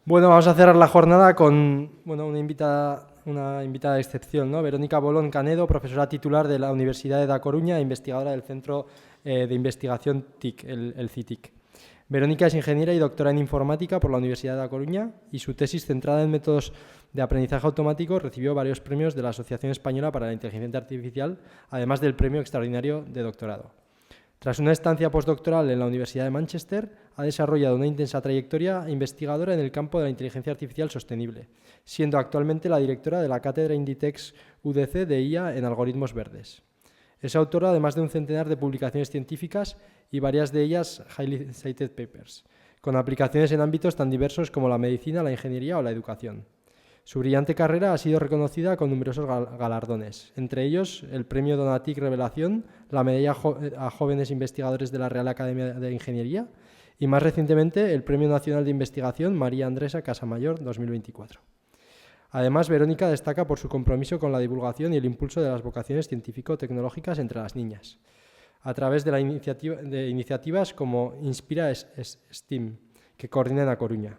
Bueno, vamos a cerrar la jornada con una invitada de excepción, ¿no? Verónica Bolón Canedo, profesora titular de la Universidad de Da Coruña e investigadora del Centro de Investigación TIC, el CITIC. Verónica es ingeniera y doctora en informática por la Universidad de Da Coruña y su tesis centrada en métodos de aprendizaje automático recibió varios premios de la Asociación Española para la Inteligencia Artificial, además del premio extraordinario de doctorado. Tras una estancia postdoctoral en la Universidad de Manchester, ha desarrollado una intensa trayectoria investigadora en el campo de la inteligencia artificial sostenible, siendo actualmente la directora de la cátedra Inditex UDC de IA en algoritmos verdes. Es autora de más de un centenar de publicaciones científicas y varias de ellas highly cited papers, con aplicaciones en ámbitos tan diversos como la medicina, la ingeniería o la educación. Su brillante carrera ha sido reconocida con numerosos galardones, entre ellos el Premio Donatic Revelación, la Medalla a Jóvenes Investigadores de la Real Academia de Ingeniería y, más recientemente, el Premio Nacional de Investigación María Andresa Casamayor 2024. Además, Verónica destaca por su compromiso con la divulgación y el impulso de las vocaciones científico-tecnológicas entre las niñas, a través de iniciativas como Inspira STEAM, que coordina en A Coruña.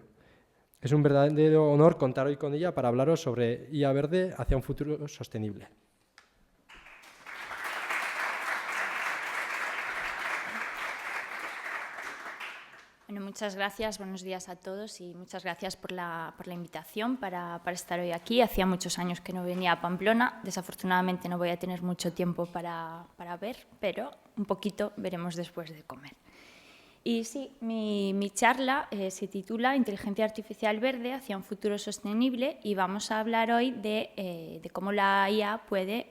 Es un verdadero honor contar hoy con ella para hablaros sobre IA verde hacia un futuro sostenible. Bueno, muchas gracias, buenos días a todos y muchas gracias por la invitación para estar hoy aquí. Hacía muchos años que no venía a Pamplona, desafortunadamente no voy a tener mucho tiempo para ver, pero un poquito veremos después de comer. Y sí, mi charla se titula Inteligencia Artificial Verde hacia un futuro sostenible y vamos a hablar hoy de cómo la IA puede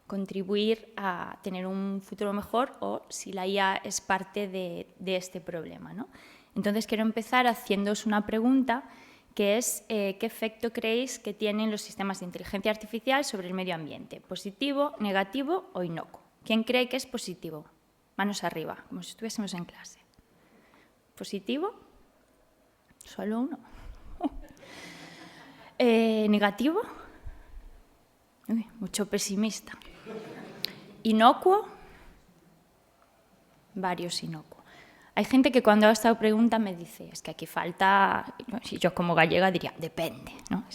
contribuir a tener un futuro mejor o si la IA es parte de este problema, ¿no? Entonces quiero empezar haciéndoos una pregunta que es ¿qué efecto creéis que tienen los sistemas de inteligencia artificial sobre el medio ambiente? ¿Positivo, negativo o inocuo? ¿Quién cree que es positivo? Manos arriba, como si estuviésemos en clase. ¿Positivo? Solo uno. ¿Negativo? Uy, mucho pesimista. ¿Inocuo? Varios inocuos. Hay gente que cuando hago esta pregunta me dice, es que aquí falta, yo como gallega diría, depende, ¿no?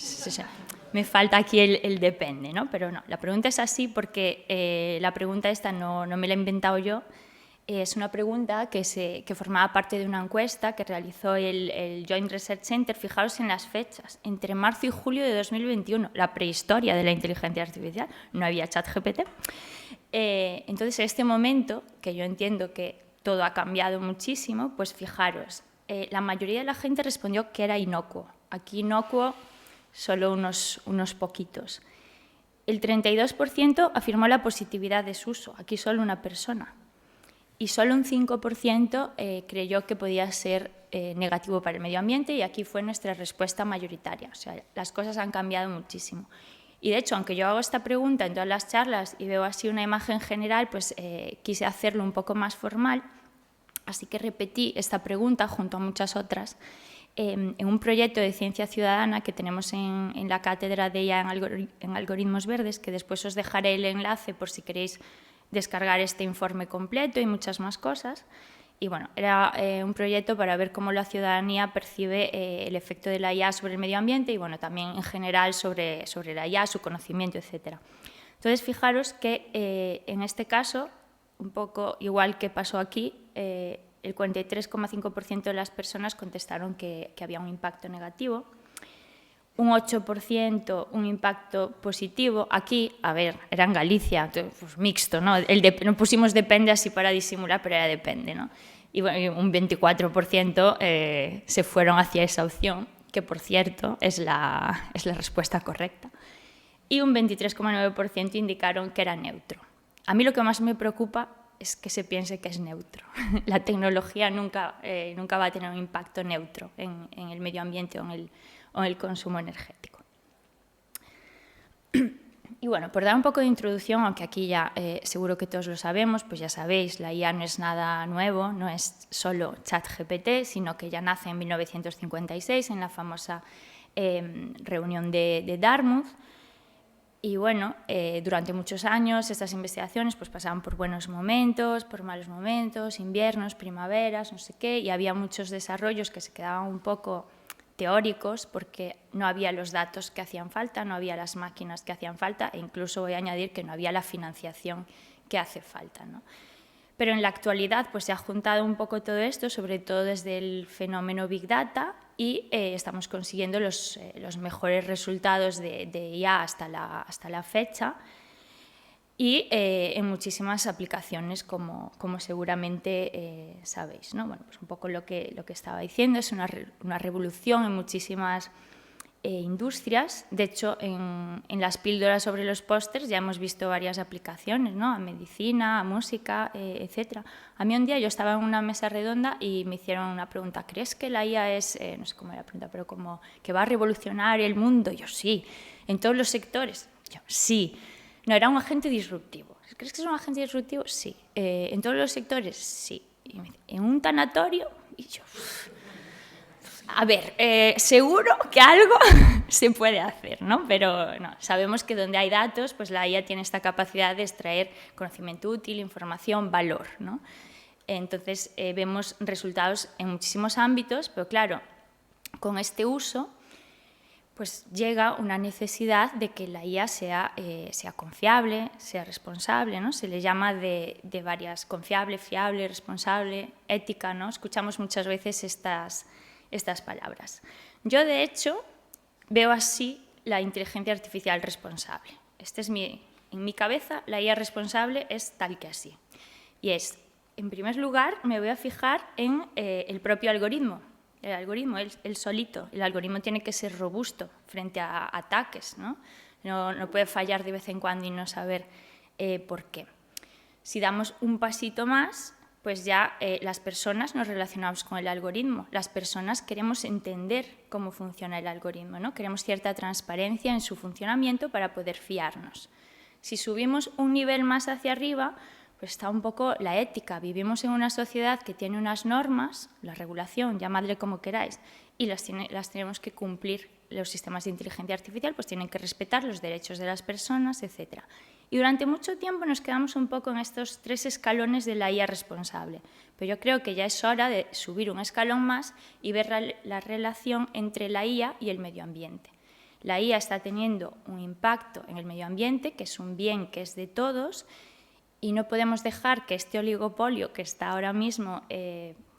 Me falta aquí el depende, ¿no? Pero no, la pregunta es así porque la pregunta esta no me la he inventado yo. Es una pregunta que formaba parte de una encuesta que realizó el Joint Research Center. Fijaros en las fechas, entre marzo y julio de 2021, la prehistoria de la inteligencia artificial, no había ChatGPT. Entonces, en este momento, que yo entiendo que todo ha cambiado muchísimo, pues fijaros, la mayoría de la gente respondió que era inocuo. Aquí inocuo, solo unos poquitos. El 32% afirmó la positividad de su uso, aquí solo una persona. Y solo un 5% creyó que podía ser negativo para el medio ambiente y aquí fue nuestra respuesta mayoritaria. O sea, las cosas han cambiado muchísimo. Y de hecho, aunque yo hago esta pregunta en todas las charlas y veo así una imagen general, pues quise hacerlo un poco más formal. Así que repetí esta pregunta junto a muchas otras en un proyecto de ciencia ciudadana que tenemos en la cátedra de IA en algoritmos verdes, que después os dejaré el enlace por si queréis descargar este informe completo y muchas más cosas. Y bueno, era un proyecto para ver cómo la ciudadanía percibe el efecto de la IA sobre el medio ambiente y bueno, también en general sobre la IA, su conocimiento, etc. Entonces, fijaros que en este caso, un poco igual que pasó aquí, el 43,5% de las personas contestaron que había un impacto negativo. Un 8% un impacto positivo. Aquí, a ver, era en Galicia, pues mixto, ¿no? No pusimos depende así para disimular, pero era depende, ¿no? Y bueno, un 24% se fueron hacia esa opción, que por cierto es la respuesta correcta. Y un 23,9% indicaron que era neutro. A mí lo que más me preocupa es que se piense que es neutro. La tecnología nunca va a tener un impacto neutro en el medio ambiente o en el consumo energético. Y bueno, por dar un poco de introducción, aunque aquí ya seguro que todos lo sabemos, pues ya sabéis, la IA no es nada nuevo, no es solo ChatGPT, sino que ya nace en 1956 en la famosa reunión de Dartmouth. Y bueno, durante muchos años estas investigaciones pues, pasaban por buenos momentos, por malos momentos, inviernos, primaveras, no sé qué, y había muchos desarrollos que se quedaban un poco teóricos, porque no había los datos que hacían falta, no había las máquinas que hacían falta, e incluso voy a añadir que no había la financiación que hace falta, ¿no? Pero en la actualidad pues, se ha juntado un poco todo esto, sobre todo desde el fenómeno Big Data, y estamos consiguiendo los mejores resultados de IA hasta la fecha, y en muchísimas aplicaciones, como seguramente sabéis, ¿no? Bueno, pues un poco lo que estaba diciendo, es una revolución en muchísimas industrias. De hecho, en las píldoras sobre los pósters ya hemos visto varias aplicaciones, ¿no? A medicina, a música, etc. A mí un día yo estaba en una mesa redonda y me hicieron una pregunta: ¿crees que la IA es, no sé cómo era la pregunta, pero como que va a revolucionar el mundo? Y yo, sí. ¿En todos los sectores? Yo, sí. No, era un agente disruptivo. ¿Crees que es un agente disruptivo? Sí. ¿En todos los sectores? Sí. Y me dice, ¿en un tanatorio? Y yo, a ver, seguro que algo se puede hacer, ¿no? Pero no, sabemos que donde hay datos, pues la IA tiene esta capacidad de extraer conocimiento útil, información, valor, ¿no? Entonces, vemos resultados en muchísimos ámbitos, pero claro, con este uso pues llega una necesidad de que la IA sea confiable, sea responsable, ¿no? Se le llama de varias: confiable, fiable, responsable, ética, ¿no? Escuchamos muchas veces estas palabras. Yo, de hecho, veo así la inteligencia artificial responsable. En mi cabeza, la IA responsable es tal que así. Y es, en primer lugar, me voy a fijar en el propio algoritmo. El algoritmo, el solito. El algoritmo tiene que ser robusto frente a ataques, ¿no? No puede fallar de vez en cuando y no saber por qué. Si damos un pasito más, pues ya las personas nos relacionamos con el algoritmo. Las personas queremos entender cómo funciona el algoritmo, ¿no? Queremos cierta transparencia en su funcionamiento para poder fiarnos. Si subimos un nivel más hacia arriba, pues está un poco la ética. Vivimos en una sociedad que tiene unas normas, la regulación, llamadle como queráis, y las tenemos que cumplir. Los sistemas de inteligencia artificial pues tienen que respetar los derechos de las personas, etc. Y durante mucho tiempo nos quedamos un poco en estos 3 escalones de la IA responsable. Pero yo creo que ya es hora de subir un escalón más y ver la relación entre la IA y el medio ambiente. La IA está teniendo un impacto en el medio ambiente, que es un bien que es de todos, y no podemos dejar que este oligopolio que está ahora mismo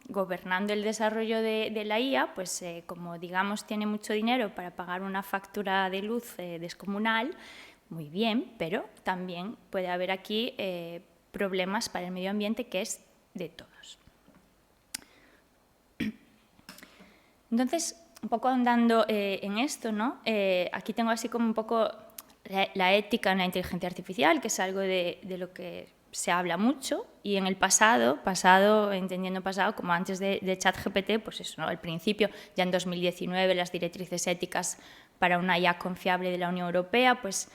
gobernando el desarrollo de la IA, pues como digamos tiene mucho dinero para pagar una factura de luz descomunal, muy bien, pero también puede haber aquí problemas para el medio ambiente, que es de todos. Entonces, un poco andando en esto, ¿no? Aquí tengo así como un poco la ética en la inteligencia artificial, que es algo de lo que se habla mucho, y en el pasado, entendiendo pasado, como antes de ChatGPT, pues eso, ¿no? Al principio, ya en 2019, las directrices éticas para una IA confiable de la Unión Europea, pues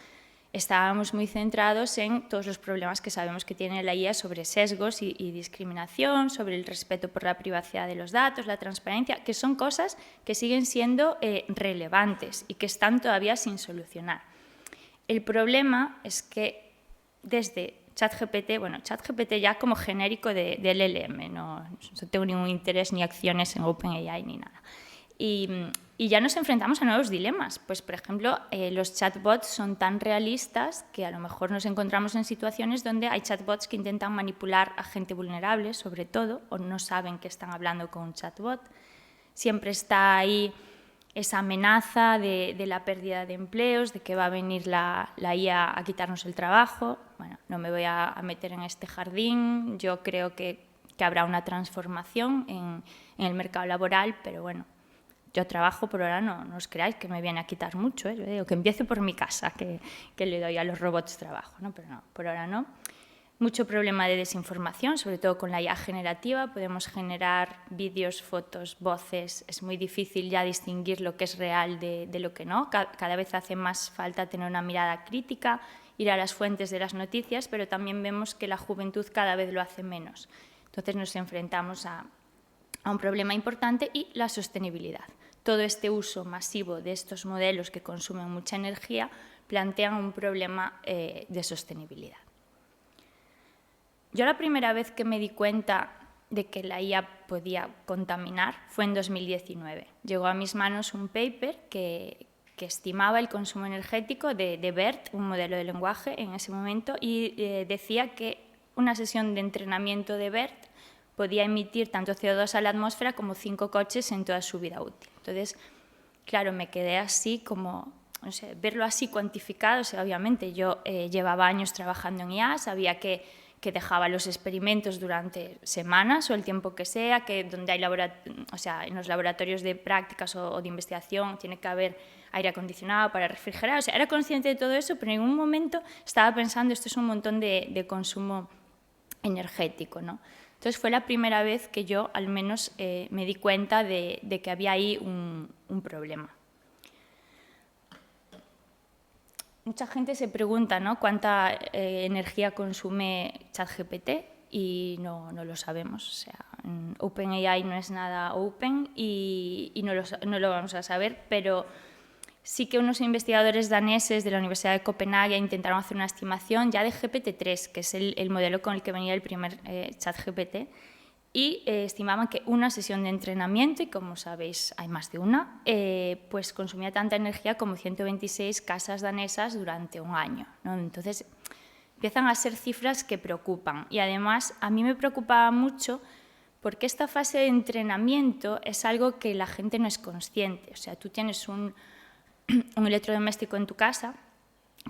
estábamos muy centrados en todos los problemas que sabemos que tiene la IA sobre sesgos y discriminación, sobre el respeto por la privacidad de los datos, la transparencia, que son cosas que siguen siendo relevantes y que están todavía sin solucionar. El problema es que desde ChatGPT ya como genérico del LLM, no tengo ningún interés ni acciones en OpenAI ni nada. Y ya nos enfrentamos a nuevos dilemas. Pues, por ejemplo, los chatbots son tan realistas que a lo mejor nos encontramos en situaciones donde hay chatbots que intentan manipular a gente vulnerable, sobre todo, o no saben que están hablando con un chatbot. Siempre está ahí esa amenaza de la pérdida de empleos, de que va a venir la IA a quitarnos el trabajo. Bueno, no me voy a meter en este jardín. Yo creo que habrá una transformación en el mercado laboral, pero bueno, yo trabajo por ahora, no os creáis que me viene a quitar mucho, Yo digo que empiece por mi casa, que le doy a los robots trabajo, ¿no? Pero no, por ahora no. Mucho problema de desinformación, sobre todo con la IA generativa. Podemos generar vídeos, fotos, voces. Es muy difícil ya distinguir lo que es real de lo que no. Cada vez hace más falta tener una mirada crítica, ir a las fuentes de las noticias, pero también vemos que la juventud cada vez lo hace menos. Entonces nos enfrentamos a un problema importante, y la sostenibilidad. Todo este uso masivo de estos modelos que consumen mucha energía plantean un problema de sostenibilidad. Yo la primera vez que me di cuenta de que la IA podía contaminar fue en 2019. Llegó a mis manos un paper que estimaba el consumo energético de BERT, un modelo de lenguaje en ese momento, y decía que una sesión de entrenamiento de BERT podía emitir tanto CO2 a la atmósfera como 5 coches en toda su vida útil. Entonces, claro, me quedé así como, no sé, verlo así cuantificado. O sea, obviamente yo llevaba años trabajando en IA, sabía que dejaba los experimentos durante semanas o el tiempo que sea, que donde hay en los laboratorios de prácticas o de investigación tiene que haber aire acondicionado para refrigerar. O sea, era consciente de todo eso, pero en un momento estaba pensando, esto es un montón de consumo energético, ¿no? Entonces fue la primera vez que yo al menos me di cuenta de que había ahí un problema. Mucha gente se pregunta, ¿no?, cuánta energía consume ChatGPT y no lo sabemos. O sea, OpenAI no es nada open y no lo vamos a saber, pero sí que unos investigadores daneses de la Universidad de Copenhague intentaron hacer una estimación ya de GPT-3, que es el modelo con el que venía el primer ChatGPT, y estimaban que una sesión de entrenamiento, y como sabéis hay más de una, pues consumía tanta energía como 126 casas danesas durante un año, ¿no? Entonces empiezan a ser cifras que preocupan, y además a mí me preocupaba mucho porque esta fase de entrenamiento es algo que la gente no es consciente. O sea, tú tienes un electrodoméstico en tu casa,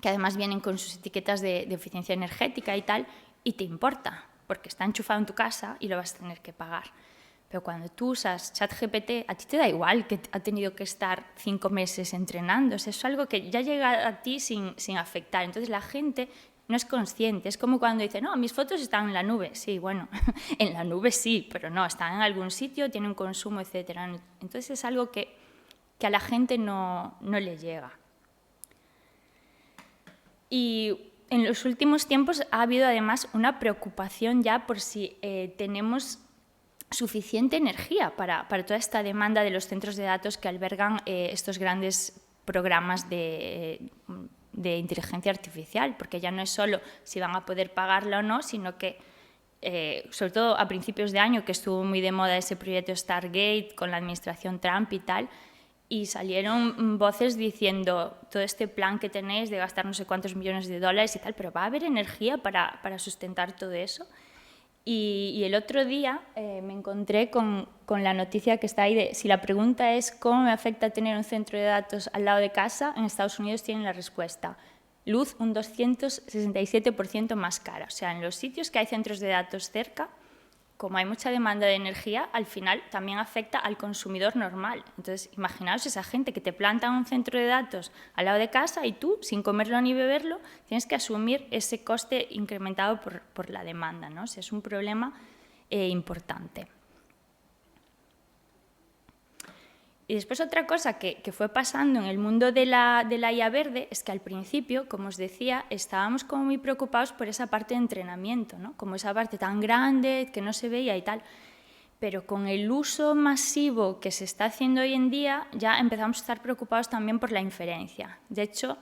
que además vienen con sus etiquetas de eficiencia energética y tal, y te importa, porque está enchufado en tu casa y lo vas a tener que pagar. Pero cuando tú usas ChatGPT, a ti te da igual que ha tenido que estar 5 meses entrenando. O sea, es algo que ya llega a ti sin afectar. Entonces la gente no es consciente. Es como cuando dice, no, mis fotos están en la nube. Sí, bueno, en la nube sí, pero no, están en algún sitio, tienen un consumo, etc. Entonces es algo que a la gente no le llega. Y en los últimos tiempos ha habido además una preocupación ya por si tenemos suficiente energía para toda esta demanda de los centros de datos que albergan estos grandes programas de inteligencia artificial, porque ya no es solo si van a poder pagarla o no, sino que, sobre todo a principios de año, que estuvo muy de moda ese proyecto Stargate con la administración Trump y tal, y salieron voces diciendo, todo este plan que tenéis de gastar no sé cuántos millones de dólares y tal, pero ¿va a haber energía para sustentar todo eso? Y el otro día me encontré con la noticia que está ahí de, si la pregunta es ¿cómo me afecta tener un centro de datos al lado de casa? En Estados Unidos tienen la respuesta. Luz un 267% más cara. O sea, en los sitios que hay centros de datos cerca, como hay mucha demanda de energía, al final también afecta al consumidor normal. Entonces, imaginaos esa gente que te planta un centro de datos al lado de casa y tú, sin comerlo ni beberlo, tienes que asumir ese coste incrementado por la demanda, ¿no? O sea, es un problema importante. Y después otra cosa que fue pasando en el mundo de la IA verde es que al principio, como os decía, estábamos como muy preocupados por esa parte de entrenamiento, ¿no? Como esa parte tan grande que no se veía y tal. Pero con el uso masivo que se está haciendo hoy en día, ya empezamos a estar preocupados también por la inferencia. De hecho,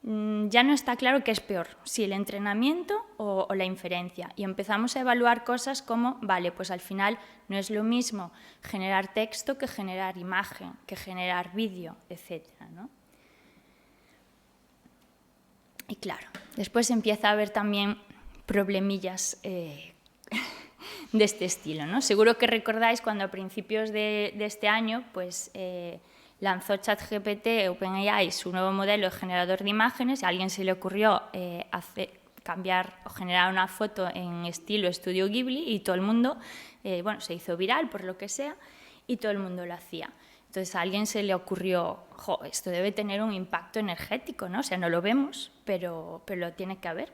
ya no está claro qué es peor, si el entrenamiento o la inferencia. Y empezamos a evaluar cosas como, vale, pues al final no es lo mismo generar texto que generar imagen, que generar vídeo, etc., ¿no? Y claro, después empieza a haber también problemillas de este estilo, ¿no? Seguro que recordáis cuando a principios de este año, pues lanzó ChatGPT, OpenAI, su nuevo modelo de generador de imágenes, y a alguien se le ocurrió cambiar o generar una foto en estilo Estudio Ghibli y todo el mundo, bueno, se hizo viral por lo que sea y todo el mundo lo hacía. Entonces a alguien se le ocurrió, esto debe tener un impacto energético, ¿no? O sea, no lo vemos, pero lo tiene que haber.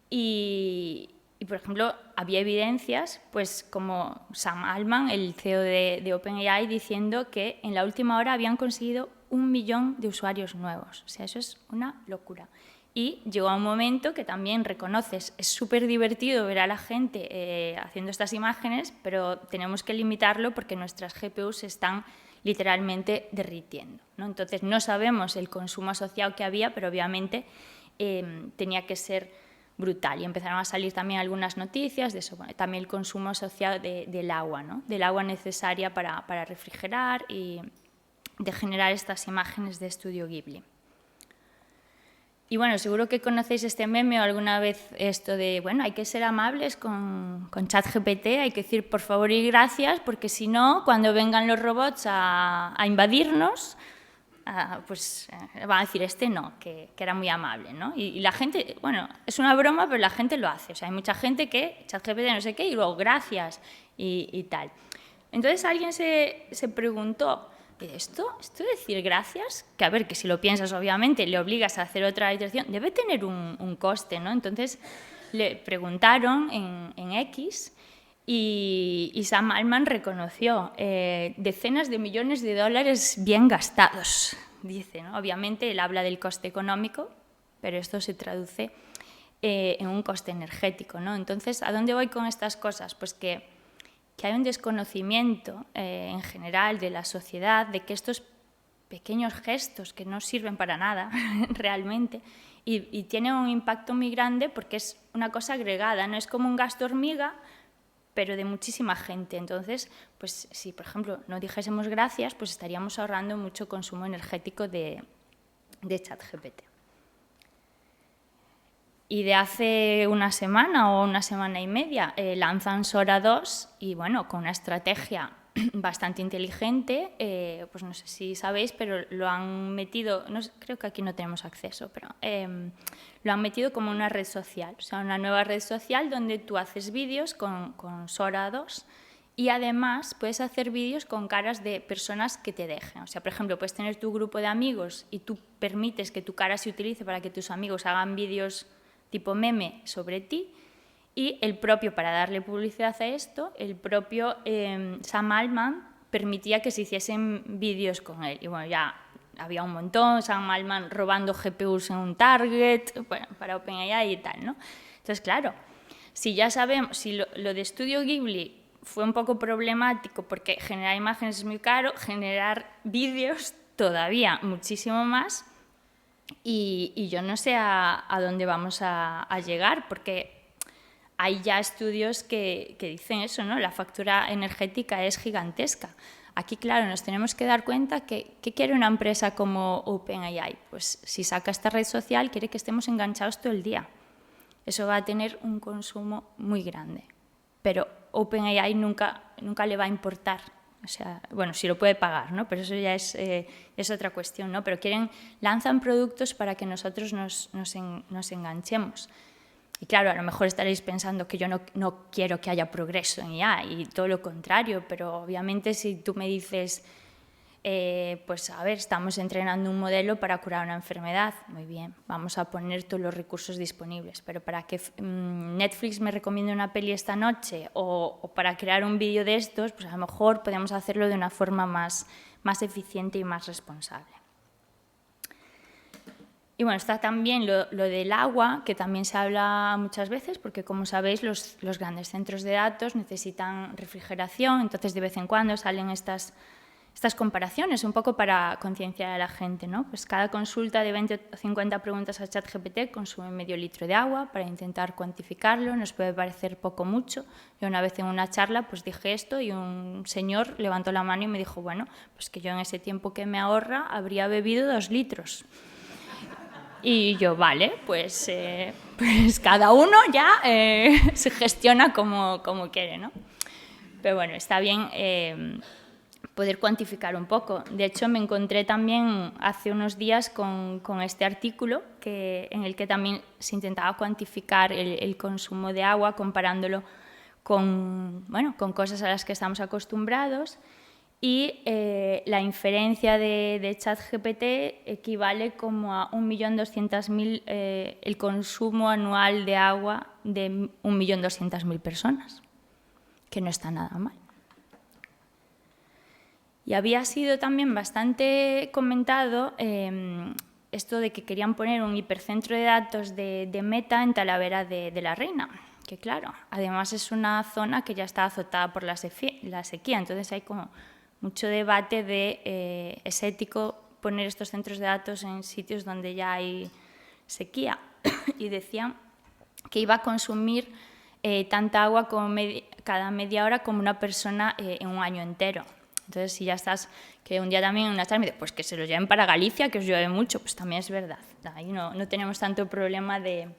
Y, por ejemplo, había evidencias, pues como Sam Altman, el CEO de OpenAI, diciendo que en la última hora habían conseguido 1 millón de usuarios nuevos. O sea, eso es una locura. Y llegó a un momento que también reconoces, es súper divertido ver a la gente haciendo estas imágenes, pero tenemos que limitarlo porque nuestras GPUs se están literalmente derritiendo, ¿no? Entonces, no sabemos el consumo asociado que había, pero obviamente tenía que ser brutal. Y empezaron a salir también algunas noticias de eso, bueno, también el consumo asociado del agua, ¿no? Del agua necesaria para refrigerar y de generar estas imágenes de Estudio Ghibli. Y bueno, seguro que conocéis este meme o alguna vez esto de, bueno, hay que ser amables con ChatGPT, hay que decir por favor y gracias, porque si no, cuando vengan los robots a invadirnos, pues van a decir este no, que era muy amable, ¿no? Y la gente, bueno, es una broma, pero la gente lo hace. O sea, hay mucha gente que ChatGPT no sé qué y luego gracias y tal. Entonces alguien se preguntó, ¿esto de decir gracias? Que a ver, que si lo piensas obviamente le obligas a hacer otra iteración, debe tener un coste, ¿no? Entonces le preguntaron en X y Sam Altman reconoció decenas de millones de dólares bien gastados, dice, ¿no? Obviamente él habla del coste económico, pero esto se traduce en un coste energético, ¿no? Entonces, ¿a dónde voy con estas cosas? Pues que hay un desconocimiento en general de la sociedad de que estos pequeños gestos que no sirven para nada realmente y tienen un impacto muy grande porque es una cosa agregada, no es como un gasto hormiga, pero de muchísima gente. Entonces, pues si por ejemplo no dijésemos gracias, pues estaríamos ahorrando mucho consumo energético de ChatGPT. Y de hace una semana o una semana y media lanzan Sora 2 y bueno, con una estrategia bastante inteligente, pues no sé si sabéis, pero lo han metido, no sé, creo que aquí no tenemos acceso, pero lo han metido como una red social, o sea, una nueva red social donde tú haces vídeos con Sora 2 y además puedes hacer vídeos con caras de personas que te dejen. O sea, por ejemplo, puedes tener tu grupo de amigos y tú permites que tu cara se utilice para que tus amigos hagan vídeos tipo meme sobre ti, y el propio, para darle publicidad a esto, el propio Sam Altman permitía que se hiciesen vídeos con él. Y bueno, ya había un montón, Sam Altman robando GPUs en un Target, bueno, para OpenAI y tal, ¿no? Entonces, claro, si ya sabemos, si lo de Estudio Ghibli fue un poco problemático porque generar imágenes es muy caro, generar vídeos todavía muchísimo más. Y yo no sé a dónde vamos a llegar, porque hay ya estudios que dicen eso, ¿no? La factura energética es gigantesca. Aquí, claro, nos tenemos que dar cuenta que ¿qué quiere una empresa como OpenAI? Pues si saca esta red social, quiere que estemos enganchados todo el día. Eso va a tener un consumo muy grande. Pero OpenAI nunca le va a importar. O sea, bueno, si lo puede pagar, ¿no? Pero eso ya es otra cuestión, ¿no? Pero lanzan productos para que nosotros nos enganchemos. Y claro, a lo mejor estaréis pensando que yo no quiero que haya progreso en IA y todo lo contrario, pero obviamente si tú me dices, pues a ver, estamos entrenando un modelo para curar una enfermedad, muy bien, vamos a poner todos los recursos disponibles, pero para que Netflix me recomiende una peli esta noche o para crear un vídeo de estos, pues a lo mejor podemos hacerlo de una forma más eficiente y más responsable. Y bueno, está también lo del agua, que también se habla muchas veces, porque como sabéis, los grandes centros de datos necesitan refrigeración, entonces de vez en cuando salen estas comparaciones, un poco para concienciar a la gente, ¿no? Pues cada consulta de 20 o 50 preguntas a ChatGPT consume medio litro de agua. Para intentar cuantificarlo nos puede parecer poco o mucho. Yo una vez en una charla pues dije esto y un señor levantó la mano y me dijo, bueno, pues que yo en ese tiempo que me ahorra habría bebido 2 litros. Y yo, vale, pues cada uno ya se gestiona como quiere, ¿no? Pero bueno, está bien poder cuantificar un poco. De hecho, me encontré también hace unos días con este artículo en el que también se intentaba cuantificar el consumo de agua comparándolo con cosas a las que estamos acostumbrados y la inferencia de ChatGPT equivale como a 1.200.000 el consumo anual de agua de 1.200.000 personas, que no está nada mal. Y había sido también bastante comentado esto de que querían poner un hipercentro de datos de Meta en Talavera de la Reina, que claro, además es una zona que ya está azotada por la sequía, entonces hay como mucho debate de es ético poner estos centros de datos en sitios donde ya hay sequía. Y decían que iba a consumir tanta agua como cada media hora como una persona en un año entero. Entonces, si ya estás, que un día también en una charla me dice, pues que se los lleven para Galicia, que os llueve mucho, pues también es verdad. Ahí no tenemos tanto problema de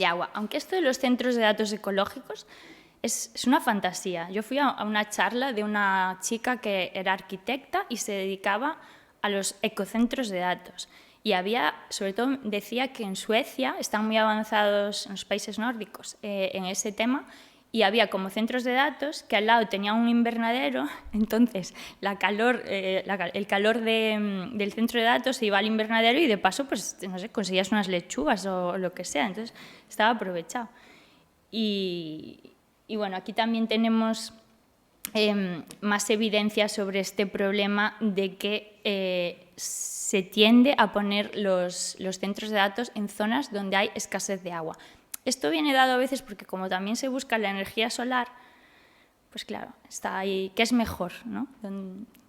agua. Aunque esto de los centros de datos ecológicos es una fantasía. Yo fui a una charla de una chica que era arquitecta y se dedicaba a los ecocentros de datos. Y había, sobre todo, decía que en Suecia están muy avanzados, en los países nórdicos, en ese tema, y había como centros de datos que al lado tenían un invernadero, entonces el calor del centro de datos se iba al invernadero y de paso, pues, no sé, conseguías unas lechugas o lo que sea, entonces estaba aprovechado. Y bueno, aquí también tenemos más evidencia sobre este problema de que se tiende a poner los centros de datos en zonas donde hay escasez de agua. Esto viene dado a veces porque como también se busca la energía solar, pues claro, está ahí, ¿qué es mejor?, ¿no?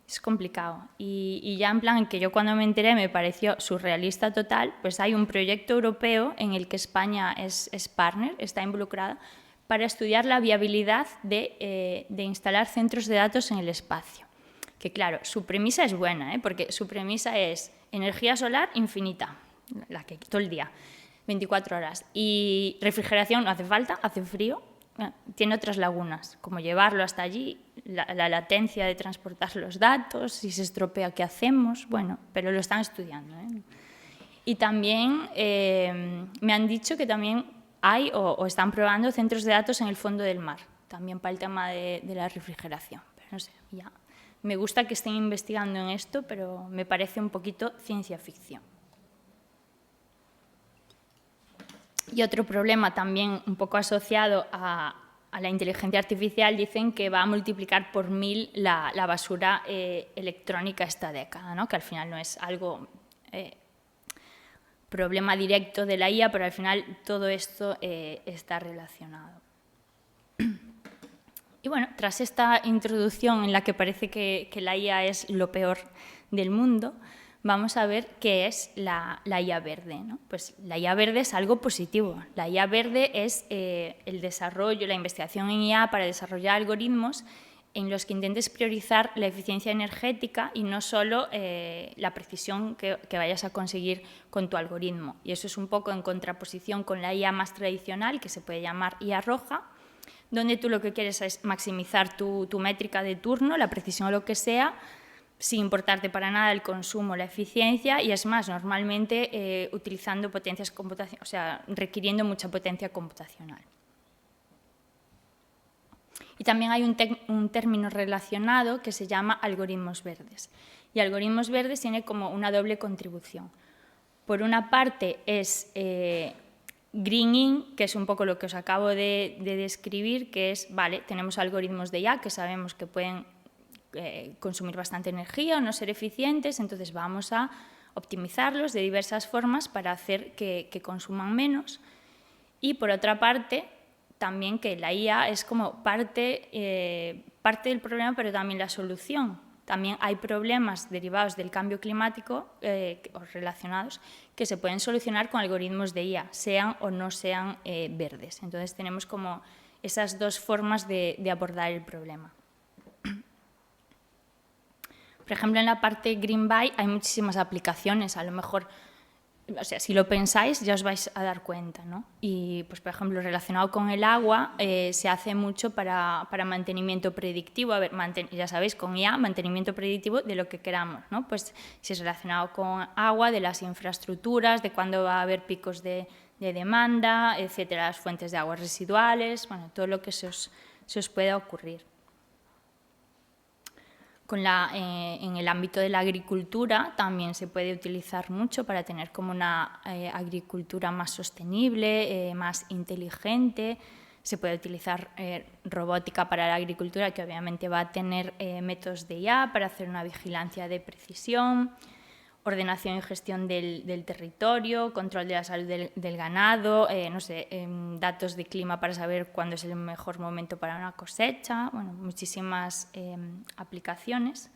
Es complicado. Y ya en plan, que yo cuando me enteré me pareció surrealista total, pues hay un proyecto europeo en el que España es partner, está involucrada, para estudiar la viabilidad de instalar centros de datos en el espacio. Que claro, su premisa es buena, porque su premisa es energía solar infinita, la que todo el día, 24 horas. Y refrigeración no hace falta, hace frío, tiene otras lagunas, como llevarlo hasta allí, la latencia de transportar los datos, si se estropea, ¿qué hacemos? Bueno, pero lo están estudiando. Y también me han dicho que también hay o están probando centros de datos en el fondo del mar, también para el tema de la refrigeración. Pero no sé, ya. Me gusta que estén investigando en esto, pero me parece un poquito ciencia ficción. Y otro problema también un poco asociado a la inteligencia artificial, dicen que va a multiplicar por 1000 la basura electrónica esta década, ¿no? Que al final no es algo problema directo de la IA, pero al final todo esto está relacionado. Y bueno, tras esta introducción en la que parece que la IA es lo peor del mundo, vamos a ver qué es la IA verde, ¿no? Pues la IA verde es algo positivo. La IA verde es el desarrollo, la investigación en IA para desarrollar algoritmos en los que intentes priorizar la eficiencia energética y no solo la precisión que vayas a conseguir con tu algoritmo. Y eso es un poco en contraposición con la IA más tradicional, que se puede llamar IA roja, donde tú lo que quieres es maximizar tu métrica de turno, la precisión o lo que sea, sin importarte para nada el consumo, la eficiencia, y es más, normalmente utilizando potencias computacionales, o sea, requiriendo mucha potencia computacional. Y también hay un término relacionado que se llama algoritmos verdes. Y algoritmos verdes tiene como una doble contribución. Por una parte es greening, que es un poco lo que os acabo de describir, que es, vale, tenemos algoritmos de IA que sabemos que pueden consumir bastante energía o no ser eficientes, entonces vamos a optimizarlos de diversas formas para hacer que consuman menos. Y por otra parte, también que la IA es como parte del problema, pero también la solución. También hay problemas derivados del cambio climático o relacionados que se pueden solucionar con algoritmos de IA, sean o no sean verdes. Entonces tenemos como esas dos formas de abordar el problema. Por ejemplo, en la parte Green Buy hay muchísimas aplicaciones, a lo mejor, o sea, si lo pensáis ya os vais a dar cuenta, ¿no? Y, pues, por ejemplo, relacionado con el agua, se hace mucho para mantenimiento predictivo. A ver, ya sabéis, con IA, mantenimiento predictivo de lo que queramos, ¿no? Pues si es relacionado con agua, de las infraestructuras, de cuándo va a haber picos de demanda, etcétera, las fuentes de aguas residuales, bueno, todo lo que se os pueda ocurrir. En el ámbito de la agricultura también se puede utilizar mucho para tener como una agricultura más sostenible, más inteligente. Se puede utilizar robótica para la agricultura, que obviamente va a tener métodos de IA para hacer una vigilancia de precisión, ordenación y gestión del territorio, control de la salud del ganado, no sé, datos de clima para saber cuándo es el mejor momento para una cosecha, bueno, muchísimas aplicaciones.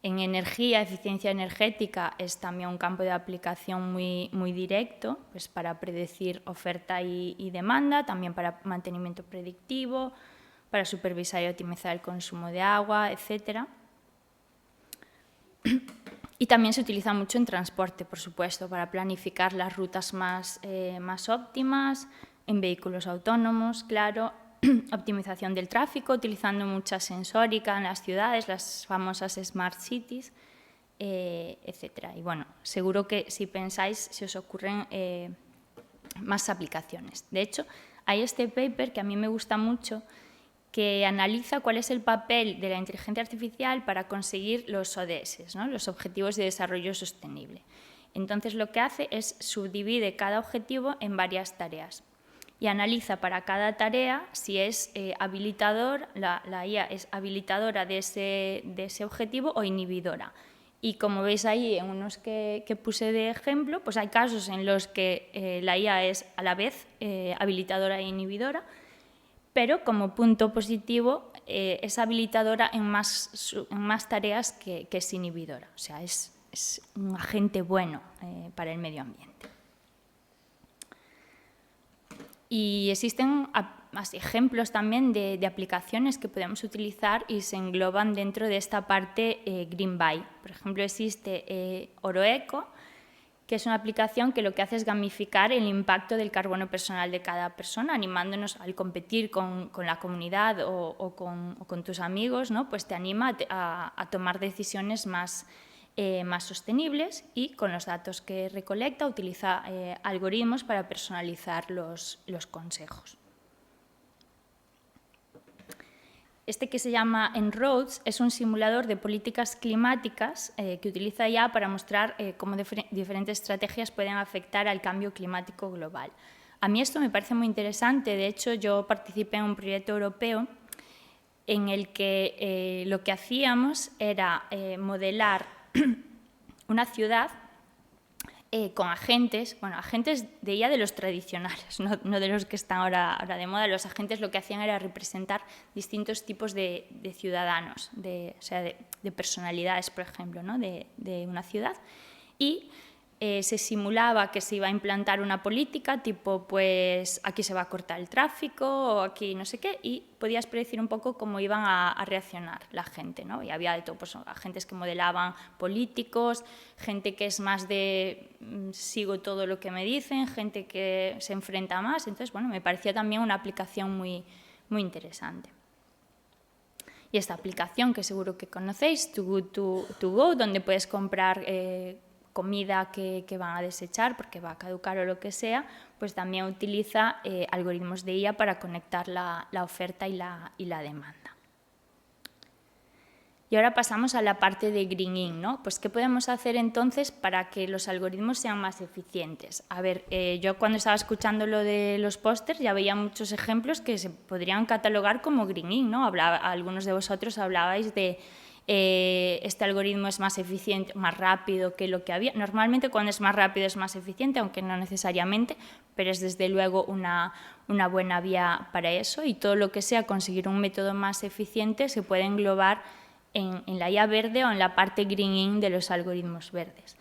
En energía, eficiencia energética es también un campo de aplicación muy directo, pues para predecir oferta y demanda, también para mantenimiento predictivo, para supervisar y optimizar el consumo de agua, etc. Y también se utiliza mucho en transporte, por supuesto, para planificar las rutas más óptimas, en vehículos autónomos, claro, optimización del tráfico, utilizando mucha sensórica en las ciudades, las famosas Smart Cities, etc. Y bueno, seguro que si pensáis se os ocurren más aplicaciones. De hecho, hay este paper que a mí me gusta mucho, que analiza cuál es el papel de la inteligencia artificial para conseguir los ODS, ¿no? Los Objetivos de Desarrollo Sostenible. Entonces, lo que hace es subdivide cada objetivo en varias tareas y analiza para cada tarea si es habilitador, la IA es habilitadora de ese objetivo o inhibidora. Y como veis ahí en unos que puse de ejemplo, pues hay casos en los que la IA es a la vez habilitadora e inhibidora, pero como punto positivo es habilitadora en más tareas que es inhibidora. O sea, es un agente bueno para el medio ambiente. Y existen más ejemplos también de aplicaciones que podemos utilizar y se engloban dentro de esta parte Green Buy. Por ejemplo, existe Oroeco, que es una aplicación que lo que hace es gamificar el impacto del carbono personal de cada persona, animándonos al competir con la comunidad o con tus amigos, ¿no? Pues te anima a tomar decisiones más sostenibles y con los datos que recolecta utiliza algoritmos para personalizar los consejos. Este que se llama En-ROADS es un simulador de políticas climáticas que utiliza IA para mostrar cómo diferentes estrategias pueden afectar al cambio climático global. A mí esto me parece muy interesante. De hecho, yo participé en un proyecto europeo en el que lo que hacíamos era modelar una ciudad con agentes de IA de los tradicionales, no de los que están ahora de moda. Los agentes lo que hacían era representar distintos tipos de ciudadanos, de personalidades, por ejemplo, ¿no? de una ciudad. Y se simulaba que se iba a implantar una política tipo, pues aquí se va a cortar el tráfico o aquí no sé qué, y podías predecir un poco cómo iban a reaccionar la gente, ¿no? Y había de todo, pues agentes que modelaban políticos, gente que es más de sigo todo lo que me dicen, gente que se enfrenta más. Entonces, bueno, me parecía también una aplicación muy interesante. Y esta aplicación que seguro que conocéis, Too Good To Go, donde puedes comprar comida que van a desechar porque va a caducar o lo que sea, pues también utiliza algoritmos de IA para conectar la oferta y la demanda. Y ahora pasamos a la parte de greening, ¿no? Pues ¿qué podemos hacer entonces para que los algoritmos sean más eficientes? A ver, yo cuando estaba escuchando lo de los pósters ya veía muchos ejemplos que se podrían catalogar como greening, ¿no? Algunos de vosotros hablabais de este algoritmo es más eficiente, más rápido que lo que había. Normalmente cuando es más rápido es más eficiente, aunque no necesariamente, pero es desde luego una buena vía para eso, y todo lo que sea conseguir un método más eficiente se puede englobar en la IA verde o en la parte greening de los algoritmos verdes.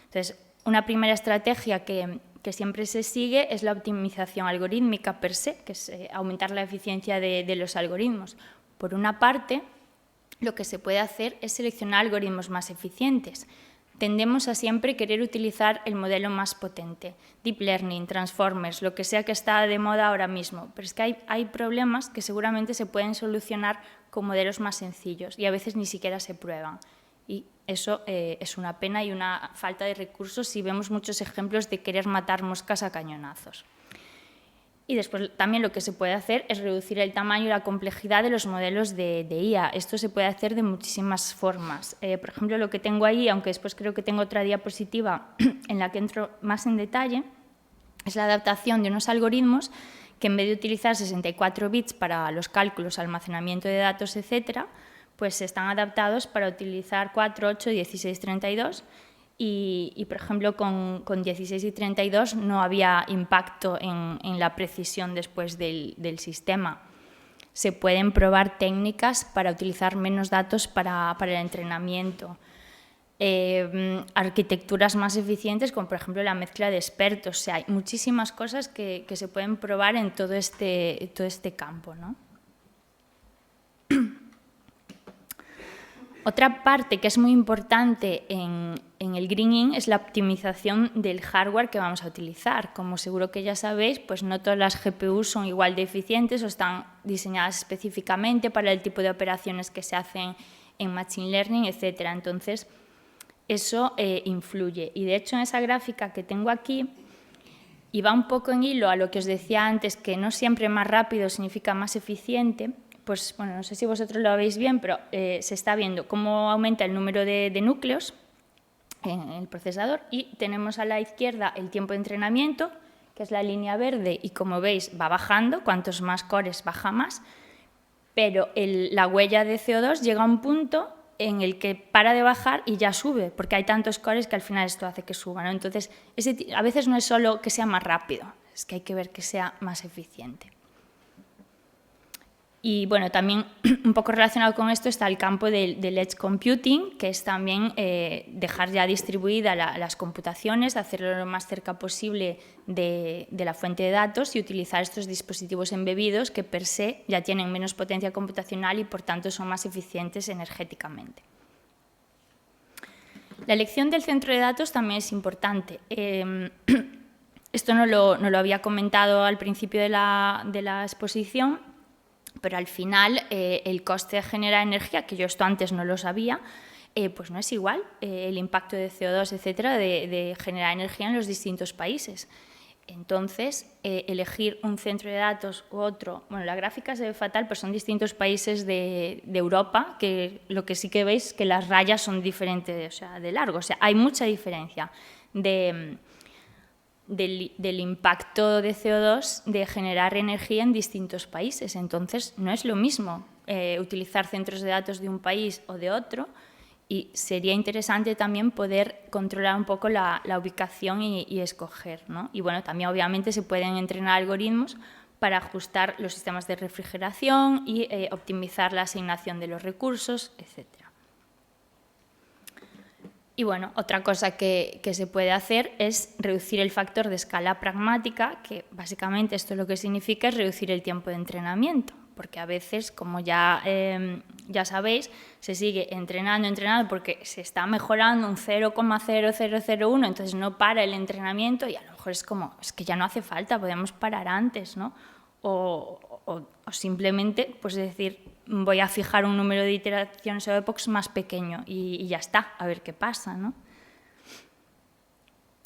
Entonces, una primera estrategia que siempre se sigue es la optimización algorítmica per se, que es aumentar la eficiencia de los algoritmos. Por una parte, lo que se puede hacer es seleccionar algoritmos más eficientes. Tendemos a siempre querer utilizar el modelo más potente, Deep Learning, Transformers, lo que sea que está de moda ahora mismo. Pero es que hay problemas que seguramente se pueden solucionar con modelos más sencillos y a veces ni siquiera se prueban. Y eso es una pena y una falta de recursos si vemos muchos ejemplos de querer matar moscas a cañonazos. Y después también lo que se puede hacer es reducir el tamaño y la complejidad de los modelos de IA. Esto se puede hacer de muchísimas formas. Por ejemplo, lo que tengo ahí, aunque después creo que tengo otra diapositiva en la que entro más en detalle, es la adaptación de unos algoritmos que en vez de utilizar 64 bits para los cálculos, almacenamiento de datos, etc., pues están adaptados para utilizar 4, 8, 16, 32. Y, por ejemplo, con 16 y 32 no había impacto en la precisión después del sistema. se pueden probar técnicas para utilizar menos datos para el entrenamiento. Arquitecturas más eficientes, como por ejemplo la mezcla de expertos. O sea, hay muchísimas cosas que se pueden probar en todo este campo, ¿no? Otra parte que es muy importante en el greening es la optimización del hardware que vamos a utilizar. Como seguro que ya sabéis, pues no todas las GPUs son igual de eficientes o están diseñadas específicamente para el tipo de operaciones que se hacen en Machine Learning, etc. Entonces, eso influye. Y de hecho, en esa gráfica que tengo aquí, y va un poco en hilo a lo que os decía antes, que no siempre más rápido significa más eficiente. Pues, bueno, no sé si vosotros lo veis bien, pero se está viendo cómo aumenta el número de núcleos en el procesador y tenemos a la izquierda el tiempo de entrenamiento, que es la línea verde, y como veis va bajando, cuantos más cores baja más, pero la huella de CO2 llega a un punto en el que para de bajar y ya sube, porque hay tantos cores que al final esto hace que suba, ¿no? Entonces, a veces no es solo que sea más rápido, es que hay que ver que sea más eficiente. Y bueno, también un poco relacionado con esto está el campo del edge computing, que es también dejar ya distribuidas las computaciones, hacerlo lo más cerca posible de la fuente de datos y utilizar estos dispositivos embebidos que per se ya tienen menos potencia computacional y por tanto son más eficientes energéticamente. La elección del centro de datos también es importante. Esto no lo había comentado al principio de la exposición, pero al final el coste de generar energía, que yo esto antes no lo sabía, pues no es igual el impacto de CO2, etcétera, de generar energía en los distintos países. Entonces, elegir un centro de datos u otro, bueno, la gráfica se ve fatal, pero son distintos países de Europa, que lo que sí que veis es que las rayas son diferentes, o sea, de largo, o sea, hay mucha diferencia del impacto de CO2 de generar energía en distintos países. Entonces, no es lo mismo utilizar centros de datos de un país o de otro, y sería interesante también poder controlar un poco la ubicación y escoger, ¿no? Y bueno, también obviamente se pueden entrenar algoritmos para ajustar los sistemas de refrigeración y optimizar la asignación de los recursos, etc. Y bueno, otra cosa que se puede hacer es reducir el factor de escala pragmática, que básicamente esto lo que significa es reducir el tiempo de entrenamiento, porque a veces, como ya sabéis, se sigue entrenando porque se está mejorando un 0,0001, entonces no para el entrenamiento y a lo mejor es que ya no hace falta, podemos parar antes, ¿no? O simplemente, pues decir, voy a fijar un número de iteraciones o epochs más pequeño y ya está, a ver qué pasa, ¿no?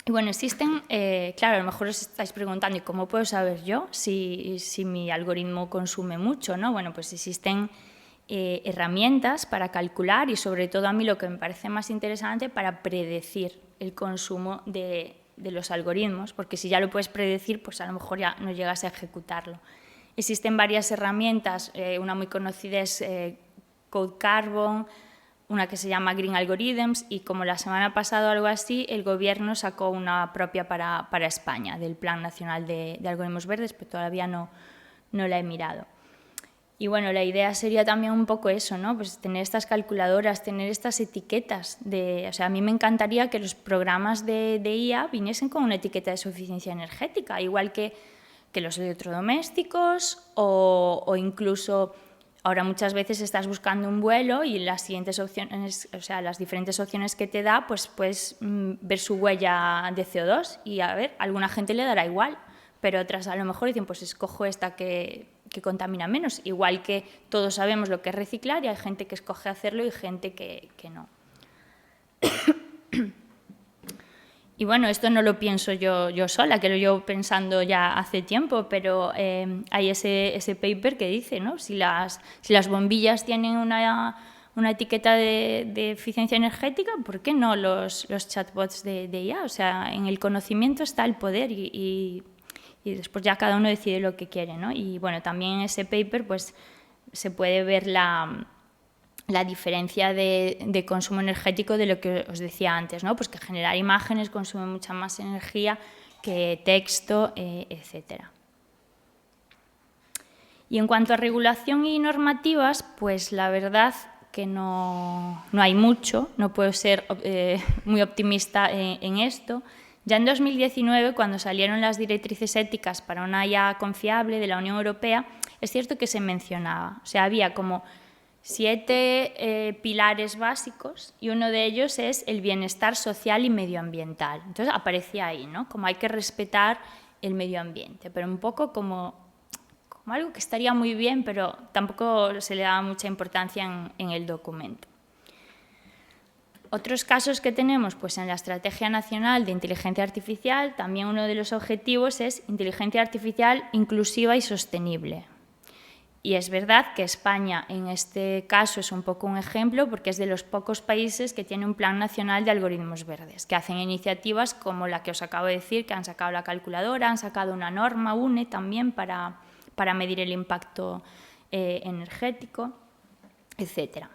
Y bueno, existen, claro, a lo mejor os estáis preguntando, ¿y cómo puedo saber yo si mi algoritmo consume mucho, ¿no? Bueno, pues existen herramientas para calcular y sobre todo a mí lo que me parece más interesante para predecir el consumo de los algoritmos, porque si ya lo puedes predecir, pues a lo mejor ya no llegas a ejecutarlo. Existen varias herramientas, una muy conocida es Code Carbon, una que se llama Green Algorithms, y como la semana pasada o algo así, el gobierno sacó una propia para España, del Plan Nacional de Algoritmos Verdes, pero todavía no la he mirado. Y bueno, la idea sería también un poco eso, ¿no? Pues tener estas calculadoras, tener estas etiquetas. O sea, a mí me encantaría que los programas de IA viniesen con una etiqueta de suficiencia energética, igual que los electrodomésticos o incluso ahora muchas veces estás buscando un vuelo y las siguientes opciones, o sea, las diferentes opciones que te da, pues puedes ver su huella de CO2 y a ver, a alguna gente le dará igual, pero otras a lo mejor dicen, pues escojo esta que contamina menos, igual que todos sabemos lo que es reciclar y hay gente que escoge hacerlo y gente que no. Y bueno, esto no lo pienso yo sola, que lo llevo pensando ya hace tiempo, pero hay ese paper que dice, ¿no? Si las bombillas tienen una etiqueta de eficiencia energética, ¿por qué no los chatbots de IA? O sea, en el conocimiento está el poder y después ya cada uno decide lo que quiere, ¿no? Y bueno, también en ese paper pues se puede ver la diferencia de consumo energético de lo que os decía antes, ¿no? Pues que generar imágenes consume mucha más energía que texto, etc. Y en cuanto a regulación y normativas, pues la verdad que no hay mucho, no puedo ser muy optimista en esto. Ya en 2019, cuando salieron las directrices éticas para una IA confiable de la Unión Europea, es cierto que se mencionaba, o sea, había como 7 pilares básicos y uno de ellos es el bienestar social y medioambiental. Entonces aparecía ahí, ¿no? Como hay que respetar el medio ambiente, pero un poco como algo que estaría muy bien, pero tampoco se le daba mucha importancia en el documento. Otros casos que tenemos, pues en la Estrategia Nacional de Inteligencia Artificial, también uno de los objetivos es inteligencia artificial inclusiva y sostenible. Y es verdad que España en este caso es un poco un ejemplo porque es de los pocos países que tiene un plan nacional de algoritmos verdes, que hacen iniciativas como la que os acabo de decir, que han sacado la calculadora, han sacado una norma, UNE también, para medir el impacto energético, etc.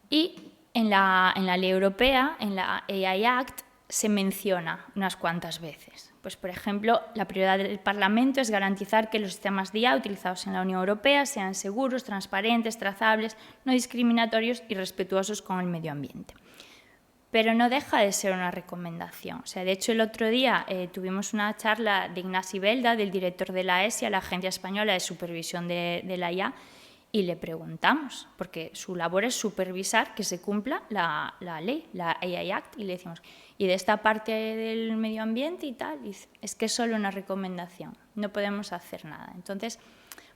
Y en la ley europea, en la AI Act, se menciona unas cuantas veces. Pues, por ejemplo, la prioridad del Parlamento es garantizar que los sistemas de IA utilizados en la Unión Europea sean seguros, transparentes, trazables, no discriminatorios y respetuosos con el medio ambiente. Pero no deja de ser una recomendación. O sea, de hecho, el otro día tuvimos una charla de Ignasi Belda, del director de la ESIA, la Agencia Española de Supervisión de la IA, y le preguntamos, porque su labor es supervisar que se cumpla la ley, la AI Act, y le decimos, ¿y de esta parte del medio ambiente y tal? Y dice, es que es solo una recomendación, no podemos hacer nada. Entonces,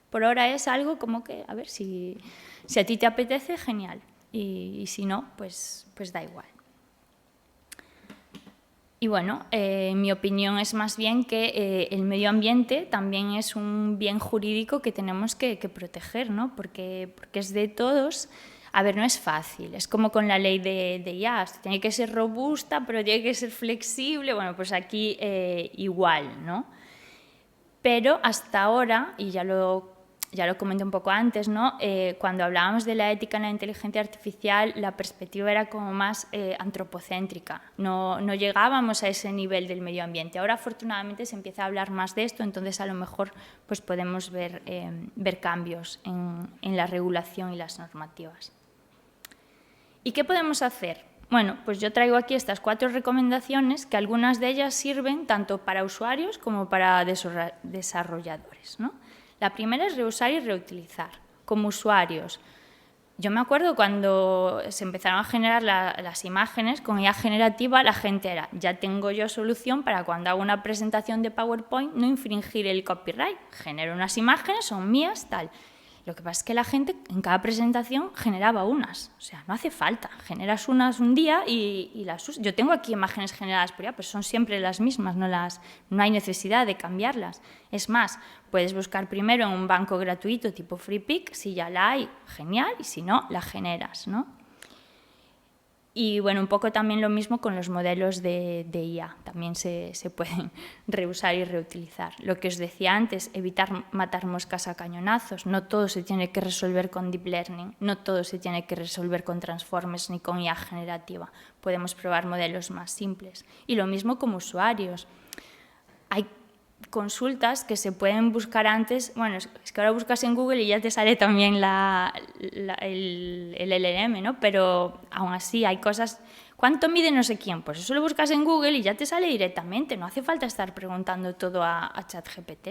por ahora es algo como que, a ver, si a ti te apetece, genial, y si no, pues da igual. Y bueno, mi opinión es más bien que el medio ambiente también es un bien jurídico que tenemos que proteger, ¿no? Porque es de todos. A ver, no es fácil, es como con la ley de IA, tiene que ser robusta, pero tiene que ser flexible. Bueno, pues aquí igual, ¿no? Pero hasta ahora, y ya lo comenté un poco antes, ¿no? Cuando hablábamos de la ética en la inteligencia artificial, la perspectiva era como más antropocéntrica, no llegábamos a ese nivel del medio ambiente. Ahora, afortunadamente, se empieza a hablar más de esto, entonces a lo mejor pues, podemos ver cambios en la regulación y las normativas. ¿Y qué podemos hacer? Bueno, pues yo traigo aquí estas 4 recomendaciones, que algunas de ellas sirven tanto para usuarios como para desarrolladores, ¿no? La primera es reusar y reutilizar. Como usuarios, yo me acuerdo cuando se empezaron a generar las imágenes con IA generativa, la gente era, ya tengo yo solución para cuando hago una presentación de PowerPoint no infringir el copyright. Genero unas imágenes, son mías, tal. Lo que pasa es que la gente en cada presentación generaba unas, o sea, no hace falta, generas unas un día y las usas. Yo tengo aquí imágenes generadas por IA, pero son siempre las mismas, no hay necesidad de cambiarlas. Es más, puedes buscar primero en un banco gratuito tipo FreePic, si ya la hay, genial, y si no, la generas, ¿no? Y bueno, un poco también lo mismo con los modelos de IA, también se pueden reusar y reutilizar. Lo que os decía antes, evitar matar moscas a cañonazos, no todo se tiene que resolver con Deep Learning, no todo se tiene que resolver con Transformers ni con IA generativa, podemos probar modelos más simples. Y lo mismo como usuarios. Hay consultas que se pueden buscar antes, bueno, es que ahora buscas en Google y ya te sale también el LLM, ¿no? Pero aún así hay cosas, ¿cuánto mide no sé quién? Pues eso lo buscas en Google y ya te sale directamente, no hace falta estar preguntando todo a ChatGPT,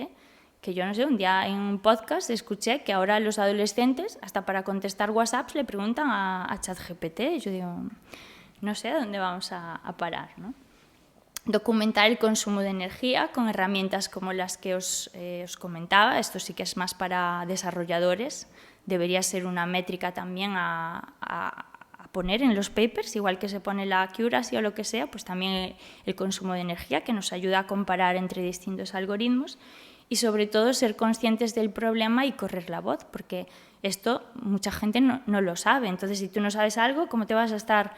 que yo no sé, un día en un podcast escuché que ahora los adolescentes, hasta para contestar WhatsApps, le preguntan a ChatGPT, y yo digo, no sé a dónde vamos a parar, ¿no? Documentar el consumo de energía con herramientas como las que os comentaba. Esto sí que es más para desarrolladores. Debería ser una métrica también a poner en los papers, igual que se pone la accuracy o lo que sea, pues también el consumo de energía, que nos ayuda a comparar entre distintos algoritmos y sobre todo ser conscientes del problema y correr la voz, porque esto mucha gente no lo sabe. Entonces, si tú no sabes algo, ¿cómo te vas a estar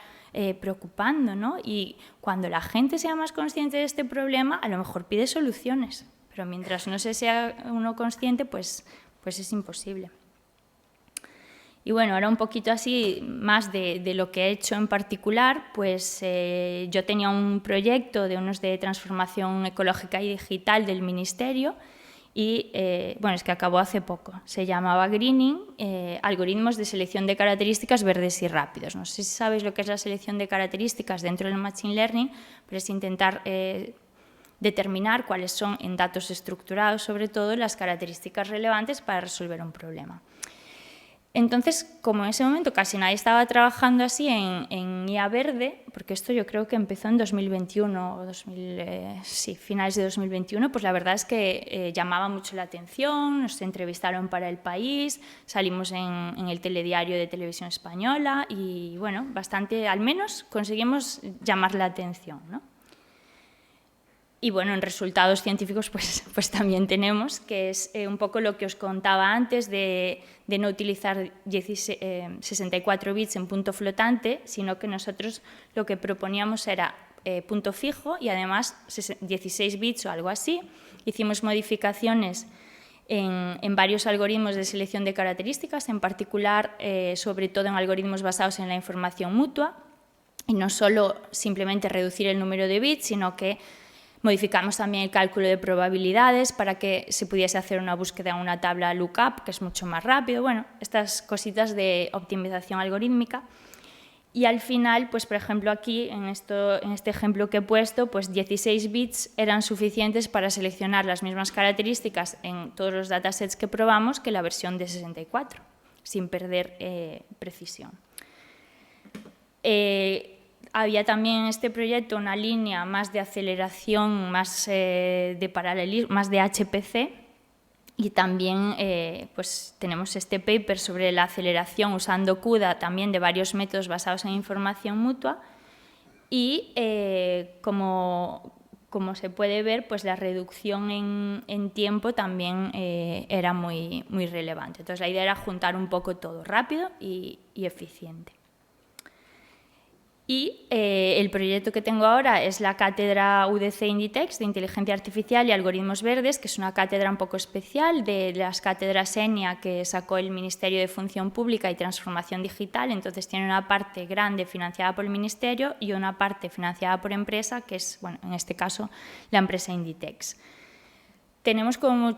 preocupando, ¿no? Y cuando la gente sea más consciente de este problema, a lo mejor pide soluciones, pero mientras no se sea uno consciente, pues es imposible. Y bueno, ahora un poquito así, más de lo que he hecho en particular, pues yo tenía un proyecto de unos de transformación ecológica y digital del Ministerio y bueno, es que acabó hace poco. Se llamaba Greening, algoritmos de selección de características verdes y rápidos. No sé si sabéis lo que es la selección de características dentro del Machine Learning, pero es intentar determinar cuáles son, en datos estructurados sobre todo, las características relevantes para resolver un problema. Entonces, como en ese momento casi nadie estaba trabajando así en IA verde, porque esto yo creo que empezó en 2021, finales de 2021, pues la verdad es que llamaba mucho la atención, nos entrevistaron para El País, salimos en el telediario de Televisión Española y, bueno, bastante, al menos conseguimos llamar la atención, ¿no? Y bueno, en resultados científicos pues también tenemos, que es un poco lo que os contaba antes de no utilizar 64 bits en punto flotante, sino que nosotros lo que proponíamos era punto fijo y además 16 bits o algo así. Hicimos modificaciones en varios algoritmos de selección de características, en particular, sobre todo en algoritmos basados en la información mutua, y no solo simplemente reducir el número de bits, sino que modificamos también el cálculo de probabilidades para que se pudiese hacer una búsqueda en una tabla lookup, que es mucho más rápido. Bueno, estas cositas de optimización algorítmica. Y al final, pues por ejemplo aquí, en este ejemplo que he puesto, pues 16 bits eran suficientes para seleccionar las mismas características en todos los datasets que probamos que la versión de 64, sin perder precisión. Había también en este proyecto una línea más de aceleración, más de paralelismo, más de HPC, y también pues tenemos este paper sobre la aceleración usando CUDA, también de varios métodos basados en información mutua, y como se puede ver, pues la reducción en tiempo también era muy relevante. Entonces la idea era juntar un poco todo, rápido y eficiente. Y el proyecto que tengo ahora es la cátedra UDC Inditex de Inteligencia Artificial y Algoritmos Verdes, que es una cátedra un poco especial de las cátedras ENIA que sacó el Ministerio de Función Pública y Transformación Digital. Entonces tiene una parte grande financiada por el Ministerio y una parte financiada por empresa, que es, bueno, en este caso, la empresa Inditex. Tenemos como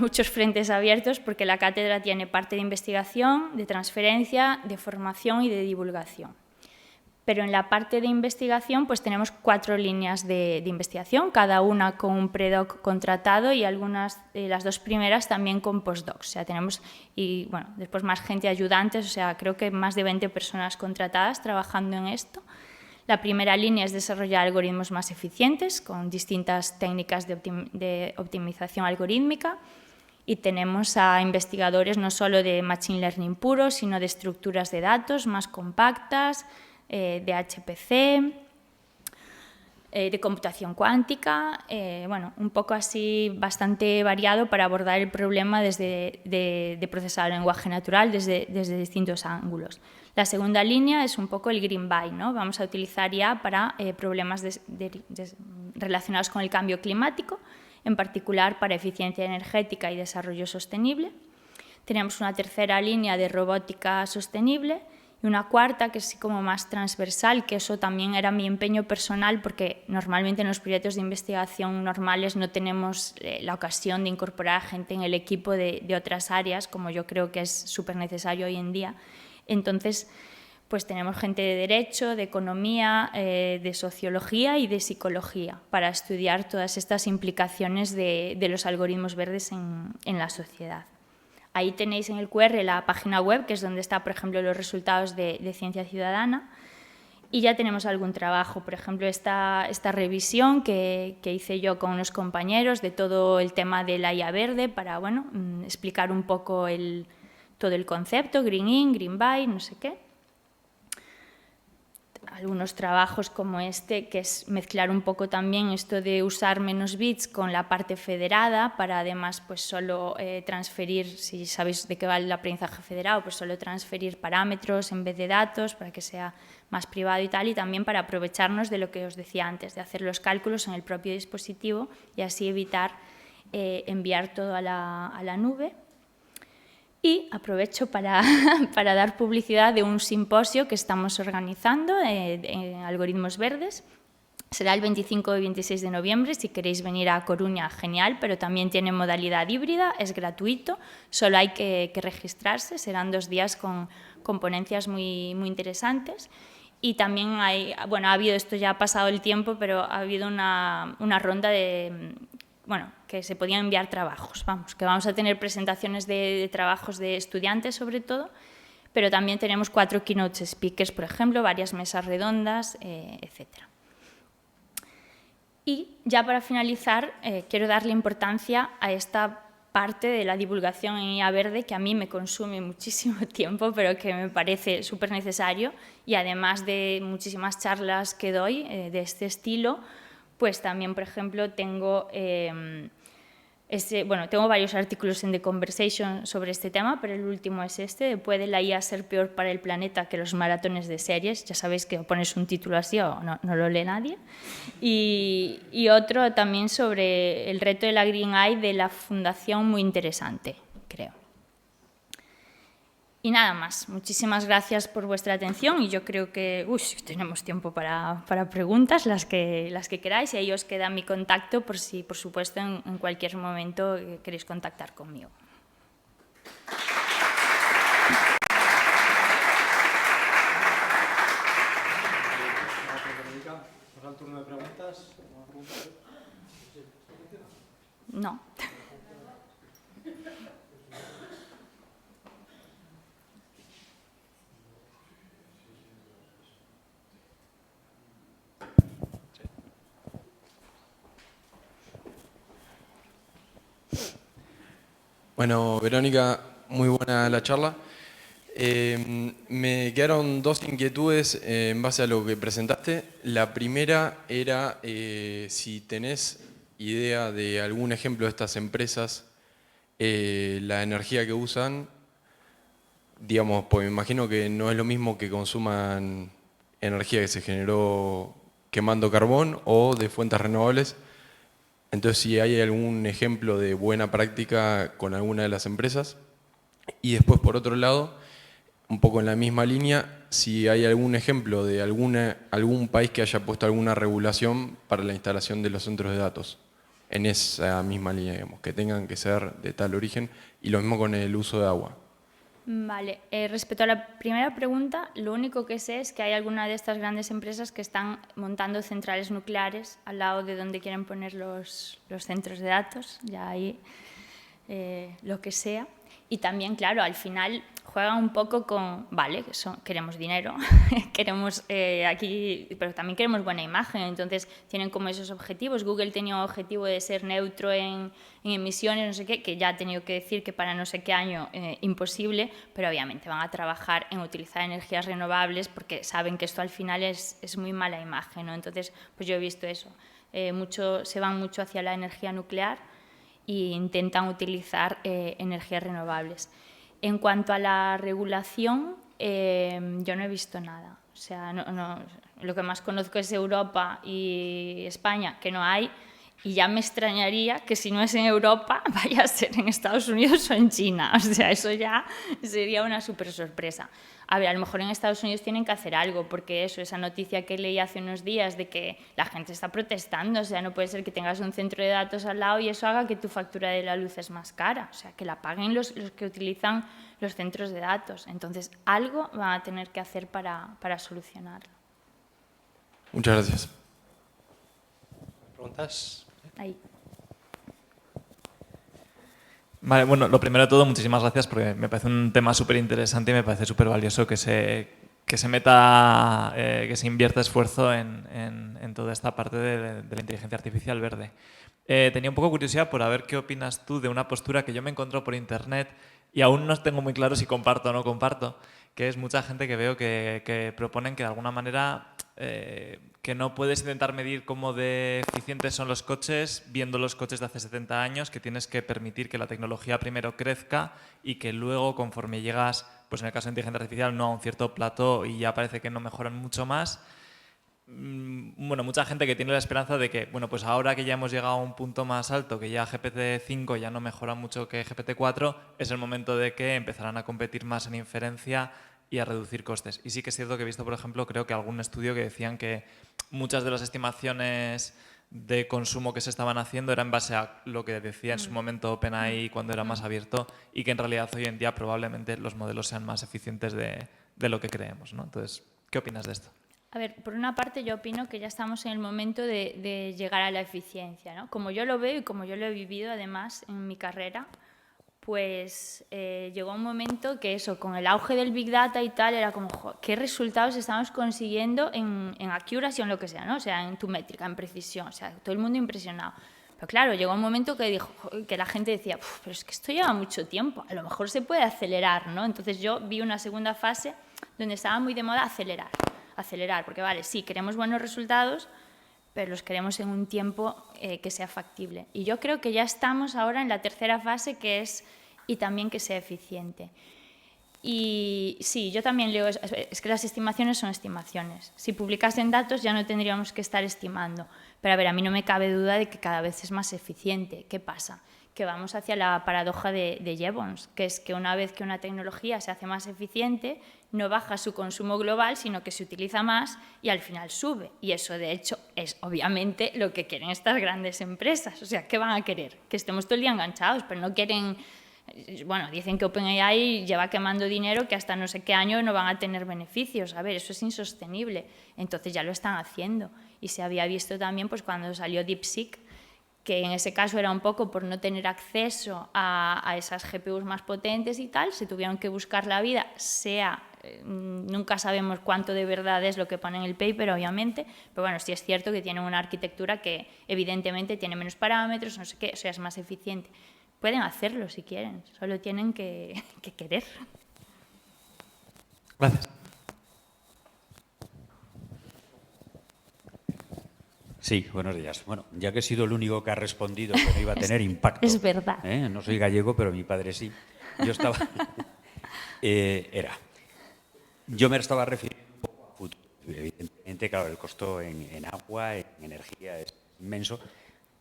muchos frentes abiertos porque la cátedra tiene parte de investigación, de transferencia, de formación y de divulgación. Pero en la parte de investigación pues tenemos 4 líneas de investigación, cada una con un predoc contratado y algunas, las 2 primeras también con postdocs. O sea, tenemos, y bueno, después más gente ayudantes, o sea, creo que más de 20 personas contratadas trabajando en esto. La primera línea es desarrollar algoritmos más eficientes con distintas técnicas de optimización algorítmica. Y tenemos a investigadores no solo de Machine Learning puro, sino de estructuras de datos más compactas, de HPC, de computación cuántica, bueno, un poco así bastante variado para abordar el problema de procesado de lenguaje natural desde distintos ángulos. La segunda línea es un poco el Green Buy, ¿no? Vamos a utilizar IA para problemas relacionados con el cambio climático, en particular para eficiencia energética y desarrollo sostenible. Tenemos una tercera línea de robótica sostenible y una cuarta que es como más transversal, que eso también era mi empeño personal porque normalmente en los proyectos de investigación normales no tenemos la ocasión de incorporar a gente en el equipo de otras áreas, como yo creo que es súper necesario hoy en día. Entonces, pues tenemos gente de Derecho, de Economía, de Sociología y de Psicología para estudiar todas estas implicaciones de los algoritmos verdes en la sociedad. Ahí tenéis en el QR la página web, que es donde están, por ejemplo, los resultados de Ciencia Ciudadana. Y ya tenemos algún trabajo, por ejemplo, esta revisión que hice yo con unos compañeros de todo el tema de la IA verde para, bueno, explicar un poco todo el concepto, Green In, Green Buy, no sé qué. Algunos trabajos como este, que es mezclar un poco también esto de usar menos bits con la parte federada para además pues solo transferir, si sabéis de qué va el aprendizaje federado, pues solo transferir parámetros en vez de datos para que sea más privado y tal, y también para aprovecharnos de lo que os decía antes, de hacer los cálculos en el propio dispositivo y así evitar enviar todo a la nube. Y aprovecho para dar publicidad de un simposio que estamos organizando en algoritmos verdes, Será el 25 y 26 de noviembre. Si queréis venir a Coruña, genial, pero también tiene modalidad híbrida, es gratuito, solo hay que registrarse. Serán 2 días con ponencias muy interesantes. Y también ha habido, esto ya ha pasado el tiempo, pero ha habido una ronda de, que se podían enviar trabajos. Que vamos a tener presentaciones de trabajos de estudiantes sobre todo, pero también tenemos 4 keynote speakers, por ejemplo, varias mesas redondas, etcétera. Y ya para finalizar, quiero darle importancia a esta parte de la divulgación en IA Verde que a mí me consume muchísimo tiempo, pero que me parece súper necesario, y además de muchísimas charlas que doy de este estilo, pues también, por ejemplo, tengo varios artículos en The Conversation sobre este tema, pero el último es este: ¿puede la IA ser peor para el planeta que los maratones de series? Ya sabéis que pones un título así o no lo lee nadie. Y otro también sobre el reto de la Green Eye de la Fundación, muy interesante, creo. Y nada más, muchísimas gracias por vuestra atención, y yo creo que tenemos tiempo para preguntas, las que queráis, y ahí os queda mi contacto por si, por supuesto, en cualquier momento queréis contactar conmigo. ¿Pasa el turno de preguntas? No. Bueno, Verónica, muy buena la charla. Me quedaron 2 inquietudes en base a lo que presentaste. La primera era si tenés idea de algún ejemplo de estas empresas, la energía que usan, digamos, pues me imagino que no es lo mismo que consuman energía que se generó quemando carbón o de fuentes renovables. Entonces, si hay algún ejemplo de buena práctica con alguna de las empresas. Y después, por otro lado, un poco en la misma línea, si hay algún ejemplo de algún país que haya puesto alguna regulación para la instalación de los centros de datos. En esa misma línea, digamos, que tengan que ser de tal origen. Y lo mismo con el uso de agua. Vale, respecto a la primera pregunta, lo único que sé es que hay alguna de estas grandes empresas que están montando centrales nucleares al lado de donde quieren poner los centros de datos, ya ahí lo que sea. Y también, claro, al final juegan un poco con, vale, queremos dinero, queremos aquí, pero también queremos buena imagen, entonces tienen como esos objetivos. Google tenía un objetivo de ser neutro en emisiones, no sé qué, que ya ha tenido que decir que para no sé qué año imposible, pero obviamente van a trabajar en utilizar energías renovables porque saben que esto al final es muy mala imagen, ¿no? Entonces, pues yo he visto eso, se van mucho hacia la energía nuclear e intentan utilizar energías renovables. En cuanto a la regulación, yo no he visto nada. O sea, lo que más conozco es Europa y España, que no hay, y ya me extrañaría que si no es en Europa vaya a ser en Estados Unidos o en China. O sea, eso ya sería una súper sorpresa. A ver, a lo mejor en Estados Unidos tienen que hacer algo, porque esa noticia que leí hace unos días de que la gente está protestando, o sea, no puede ser que tengas un centro de datos al lado y eso haga que tu factura de la luz es más cara, o sea, que la paguen los que utilizan los centros de datos. Entonces, algo van a tener que hacer para solucionarlo. Muchas gracias. ¿Preguntas? Ahí. Vale, bueno, lo primero de todo, muchísimas gracias porque me parece un tema súper interesante y me parece súper valioso que se meta, que se invierta esfuerzo en toda esta parte de la inteligencia artificial verde. Tenía un poco curiosidad por ver qué opinas tú de una postura que yo me encontré por internet y aún no tengo muy claro si comparto o no comparto, que es mucha gente que veo que proponen que de alguna manera que no puedes intentar medir cómo de eficientes son los coches viendo los coches de hace 70 años, que tienes que permitir que la tecnología primero crezca y que luego, conforme llegas, pues en el caso de inteligencia artificial, no a un cierto plató y ya parece que no mejoran mucho más. Bueno, mucha gente que tiene la esperanza de que, bueno, pues ahora que ya hemos llegado a un punto más alto, que ya GPT-5 ya no mejora mucho que GPT-4, es el momento de que empezarán a competir más en inferencia y a reducir costes. Y sí que es cierto que he visto, por ejemplo, creo que algún estudio que decían que muchas de las estimaciones de consumo que se estaban haciendo eran en base a lo que decía en su momento OpenAI cuando era más abierto, y que en realidad hoy en día probablemente los modelos sean más eficientes de lo que creemos, ¿no? Entonces, ¿qué opinas de esto? A ver, por una parte yo opino que ya estamos en el momento de llegar a la eficiencia, ¿no? Como yo lo veo y como yo lo he vivido además en mi carrera, pues llegó un momento que eso, con el auge del Big Data y tal, era como, jo, ¿qué resultados estamos consiguiendo en accuracy o en lo que sea, ¿no? O sea, en tu métrica, en precisión, o sea, todo el mundo impresionado. Pero claro, llegó un momento que, que la gente decía, pero es que esto lleva mucho tiempo, a lo mejor se puede acelerar, ¿no? Entonces yo vi una segunda fase donde estaba muy de moda acelerar, porque vale, sí, queremos buenos resultados, pero los queremos en un tiempo que sea factible. Y yo creo que ya estamos ahora en la tercera fase, que es, y también que sea eficiente. Y sí, yo también leo, es que las estimaciones son estimaciones. Si publicasen datos ya no tendríamos que estar estimando. Pero a ver, a mí no me cabe duda de que cada vez es más eficiente. ¿Qué pasa? Que vamos hacia la paradoja de Jevons, que es que una vez que una tecnología se hace más eficiente, no baja su consumo global, sino que se utiliza más y al final sube. Y eso, de hecho, es obviamente lo que quieren estas grandes empresas. O sea, ¿qué van a querer? Que estemos todo el día enganchados, pero no quieren... Bueno, dicen que OpenAI lleva quemando dinero que hasta no sé qué año no van a tener beneficios. A ver, eso es insostenible. Entonces ya lo están haciendo. Y se había visto también pues, cuando salió DeepSeek, que en ese caso era un poco por no tener acceso a esas GPUs más potentes y tal, se tuvieron que buscar la vida, nunca sabemos cuánto de verdad es lo que pone en el paper, obviamente, pero bueno, sí es cierto que tienen una arquitectura que evidentemente tiene menos parámetros, no sé qué, o sea, es más eficiente. Pueden hacerlo si quieren, solo tienen que querer. Gracias. Sí, buenos días. Bueno, ya que he sido el único que ha respondido que no iba a tener impacto. Es verdad. No soy gallego, pero mi padre sí. Yo estaba... Yo me estaba refiriendo un poco a futuro. Evidentemente, claro, el costo en agua, en energía es inmenso.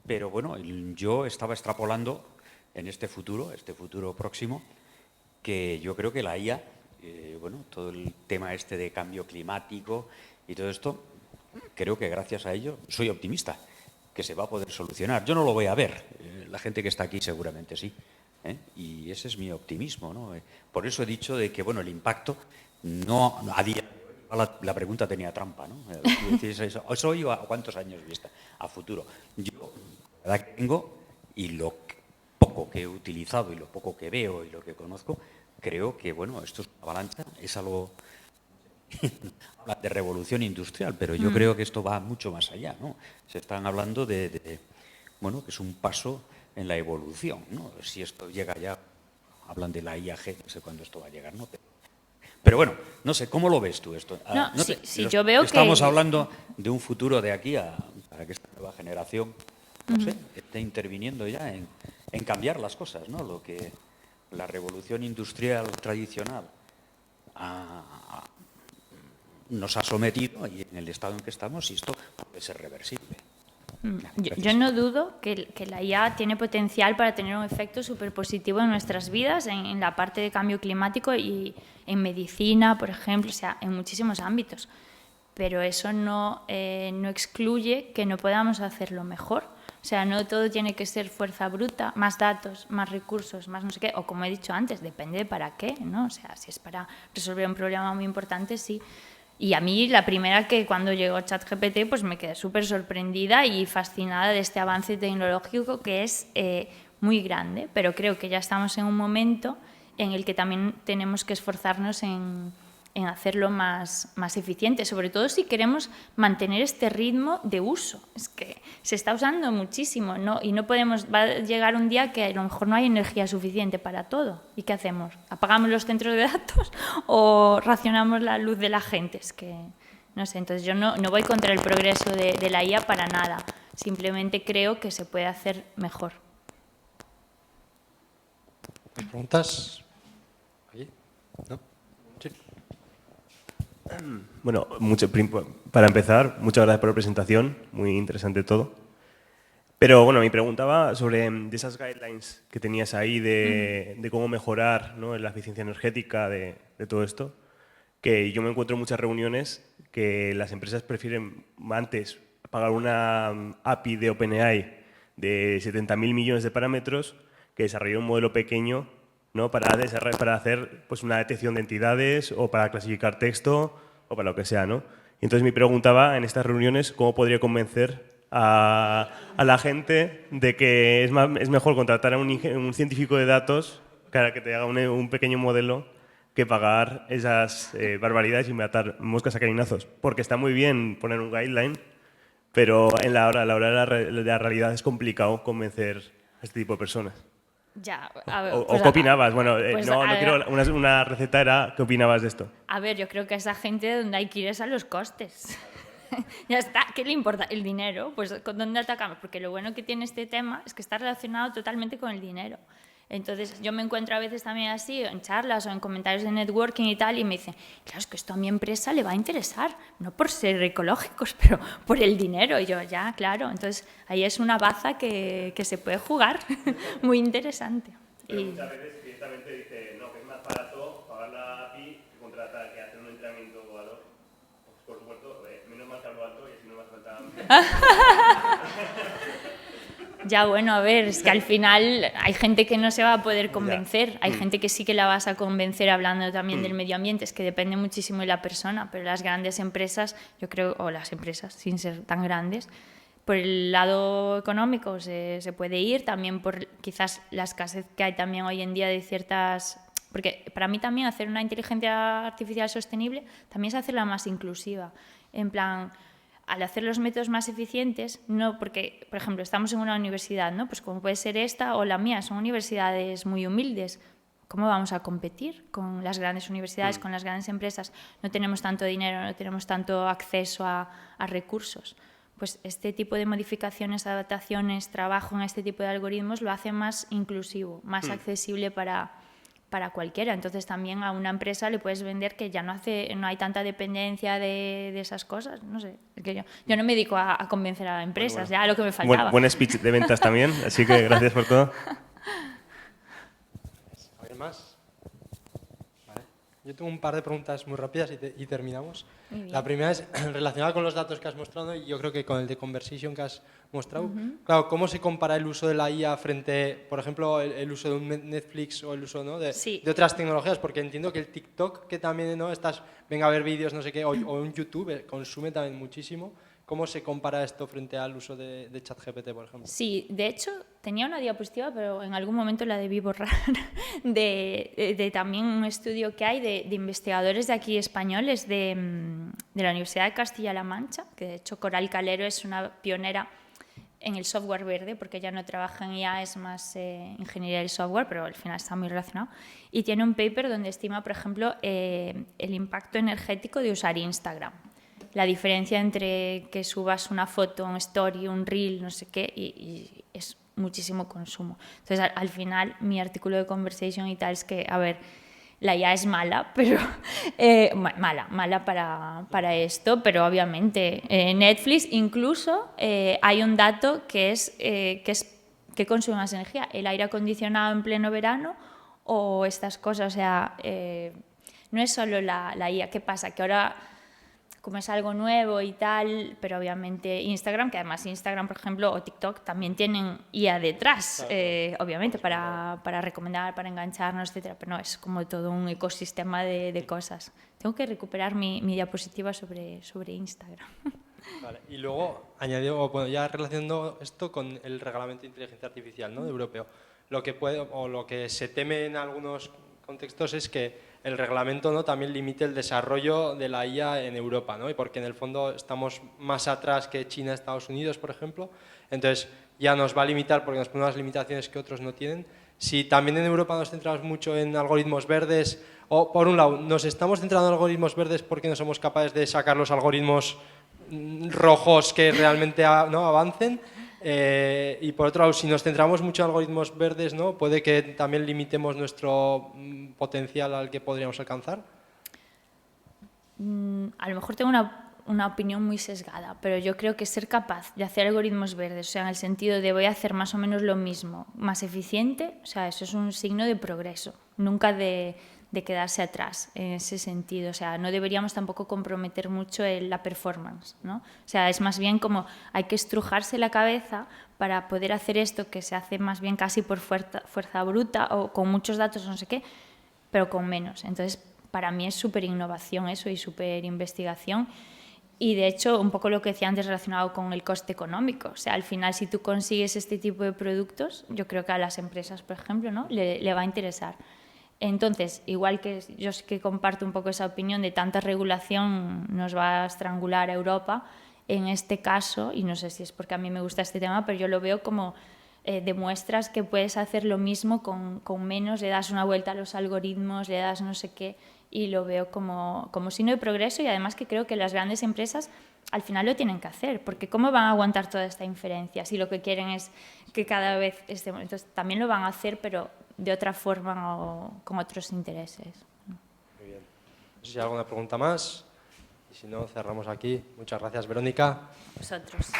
Pero bueno, yo estaba extrapolando en este futuro próximo, que yo creo que la IA, bueno, todo el tema este de cambio climático y todo esto, creo que gracias a ello, soy optimista, que se va a poder solucionar. Yo no lo voy a ver, la gente que está aquí seguramente sí, y ese es mi optimismo, ¿no? Por eso he dicho de que, bueno, el impacto no a día... La pregunta tenía trampa, ¿no? ¿Eso o a cuántos años vista? A futuro. Yo, la verdad que tengo, y lo poco que he utilizado y lo poco que veo y lo que conozco, creo que, bueno, esto es una avalancha, es algo... Hablan de revolución industrial, pero yo creo que esto va mucho más allá, ¿no? Se están hablando bueno, que es un paso en la evolución, ¿no? Si esto llega ya, hablan de la IAG, no sé cuándo esto va a llegar, ¿no? Pero bueno, no sé, ¿cómo lo ves tú esto? No, sí, yo veo estamos que... hablando de un futuro de aquí para que esta nueva generación, no sé, esté interviniendo ya en cambiar las cosas, ¿no? Lo que la revolución industrial tradicional nos ha sometido y en el estado en que estamos, y esto puede ser reversible. Yo no dudo que la IA tiene potencial para tener un efecto súper positivo en nuestras vidas, en la parte de cambio climático y en medicina, por ejemplo, o sea, en muchísimos ámbitos. Pero eso no excluye que no podamos hacerlo mejor. O sea, no todo tiene que ser fuerza bruta, más datos, más recursos, más no sé qué. O como he dicho antes, depende de para qué, ¿no? O sea, si es para resolver un problema muy importante, sí. Y a mí la primera que cuando llegó ChatGPT pues me quedé súper sorprendida y fascinada de este avance tecnológico que es muy grande, pero creo que ya estamos en un momento en el que también tenemos que esforzarnos en hacerlo más eficiente, sobre todo si queremos mantener este ritmo de uso. Es que se está usando muchísimo, ¿no? Y no podemos, va a llegar un día que a lo mejor no hay energía suficiente para todo. ¿Y qué hacemos? ¿Apagamos los centros de datos o racionamos la luz de la gente? Es que, no sé, entonces yo no voy contra el progreso de la IA para nada. Simplemente creo que se puede hacer mejor. ¿Preguntas? ¿Ahí? ¿No? Sí. Bueno, para empezar, muchas gracias por la presentación, muy interesante todo. Pero bueno, mi pregunta va sobre de esas guidelines que tenías ahí de cómo mejorar, ¿no?, la eficiencia energética de todo esto, que yo me encuentro en muchas reuniones que las empresas prefieren antes pagar una API de OpenAI de 70.000 millones de parámetros que desarrollar un modelo pequeño, ¿no? para hacer pues, una detección de entidades o para clasificar texto o para lo que sea, ¿no? Y entonces mi pregunta va, en estas reuniones, ¿cómo podría convencer a la gente de que es mejor contratar a un científico de datos que te haga un pequeño modelo que pagar esas barbaridades y matar moscas a cañonazos? Porque está muy bien poner un guideline, pero a la hora de la realidad es complicado convencer a este tipo de personas. Ya, a ver, ¿O pues qué opinabas? Bueno, pues no quiero una receta, era ¿qué opinabas de esto? A ver, yo creo que a esa gente donde hay que ir es a los costes. Ya está, ¿qué le importa? El dinero, pues ¿con dónde atacamos? Porque lo bueno que tiene este tema es que está relacionado totalmente con el dinero. Entonces yo me encuentro a veces también así en charlas o en comentarios de networking y tal y me dicen, claro, es que esto a mi empresa le va a interesar, no por ser ecológicos, pero por el dinero. Y yo, ya, claro, entonces ahí es una baza que se puede jugar, muy interesante. Pero muchas veces directamente dice, no, que es más barato pagar la API que contratar, que hacer un entrenamiento ad hoc. Por supuesto, menos mal que hablo alto y así no me hace falta... Ya, bueno, a ver, es que al final hay gente que no se va a poder convencer, hay gente que sí que la vas a convencer hablando también del medio ambiente, es que depende muchísimo de la persona, pero las grandes empresas, yo creo, o las empresas sin ser tan grandes, por el lado económico se puede ir, también por quizás la escasez que hay también hoy en día de ciertas... Porque para mí también hacer una inteligencia artificial sostenible también es hacerla más inclusiva, en plan... Al hacer los métodos más eficientes, no porque, por ejemplo, estamos en una universidad, ¿no? Pues como puede ser esta o la mía, son universidades muy humildes. ¿Cómo vamos a competir con las grandes universidades, con las grandes empresas? No tenemos tanto dinero, no tenemos tanto acceso a recursos. Pues este tipo de modificaciones, adaptaciones, trabajo en este tipo de algoritmos lo hace más inclusivo, más accesible para cualquiera. Entonces también a una empresa le puedes vender que ya no hay tanta dependencia de esas cosas. No sé, es que yo no me dedico a convencer a empresas, ya lo que me faltaba. Buen speech de ventas también, así que gracias por todo. ¿Alguien más? Vale. Yo tengo un par de preguntas muy rápidas y terminamos. Muy bien. La primera es relacionada con los datos que has mostrado, ¿no? Y yo creo que con el de Conversation que has mostrado. Claro, ¿cómo se compara el uso de la IA frente, por ejemplo, el uso de un Netflix o el uso, ¿no? de otras tecnologías? Porque entiendo que el TikTok, que también, ¿no? venga a ver vídeos, no sé qué, o un YouTube, consume también muchísimo. ¿Cómo se compara esto frente al uso de ChatGPT, por ejemplo? Sí, de hecho, tenía una diapositiva, pero en algún momento la debí borrar, de también un estudio que hay de investigadores de aquí españoles de la Universidad de Castilla-La Mancha, que de hecho Coral Calero es una pionera en el software verde, porque ella no trabaja en IA, es más ingeniería del software, pero al final está muy relacionado. Y tiene un paper donde estima, por ejemplo, el impacto energético de usar Instagram. La diferencia entre que subas una foto, un story, un reel, no sé qué, y es muchísimo consumo. Entonces, al final, mi artículo de Conversation y tal es que, a ver, la IA es mala, pero mala para esto, pero obviamente Netflix incluso hay un dato que consume más energía, el aire acondicionado en pleno verano o estas cosas, o sea, no es solo la IA. ¿Qué pasa? Que ahora, como es algo nuevo y tal, pero obviamente Instagram, que además Instagram, por ejemplo, o TikTok también tienen IA detrás, obviamente, para recomendar, para engancharnos, etcétera, pero no, es como todo un ecosistema de cosas. Tengo que recuperar mi diapositiva sobre Instagram. Vale. Y luego, bueno, ya relacionando esto con el reglamento de inteligencia artificial, ¿no? De europeo, lo que se teme en algunos contextos es que el reglamento, ¿no? también limite el desarrollo de la IA en Europa, ¿no? Y porque en el fondo estamos más atrás que China, Estados Unidos, por ejemplo, entonces ya nos va a limitar porque nos pone unas limitaciones que otros no tienen. Si también en Europa nos centramos mucho en algoritmos verdes, o por un lado, nos estamos centrando en algoritmos verdes porque no somos capaces de sacar los algoritmos rojos que realmente ¿no? avancen, y por otro lado, si nos centramos mucho en algoritmos verdes, ¿no? puede que también limitemos nuestro potencial al que podríamos alcanzar. A lo mejor tengo una opinión muy sesgada, pero yo creo que ser capaz de hacer algoritmos verdes, o sea, en el sentido de voy a hacer más o menos lo mismo, más eficiente, o sea, eso es un signo de progreso, nunca de quedarse atrás en ese sentido. O sea, no deberíamos tampoco comprometer mucho la performance, ¿no? O sea, es más bien como hay que estrujarse la cabeza para poder hacer esto que se hace más bien casi por fuerza bruta o con muchos datos, no sé qué, pero con menos. Entonces, para mí es súper innovación eso y súper investigación. Y de hecho, un poco lo que decía antes relacionado con el coste económico. O sea, al final, si tú consigues este tipo de productos, yo creo que a las empresas, por ejemplo, ¿no? le va a interesar. Entonces, igual que yo sí que comparto un poco esa opinión de tanta regulación nos va a estrangular a Europa, en este caso, y no sé si es porque a mí me gusta este tema, pero yo lo veo como demuestras que puedes hacer lo mismo con menos, le das una vuelta a los algoritmos, le das no sé qué, y lo veo como signo de progreso, y además que creo que las grandes empresas al final lo tienen que hacer, porque ¿cómo van a aguantar toda esta inferencia si lo que quieren es que cada vez estemos? Entonces también lo van a hacer, pero de otra forma o con otros intereses. Muy bien. No sé si hay alguna pregunta más. Y si no, cerramos aquí. Muchas gracias, Verónica. Vosotros.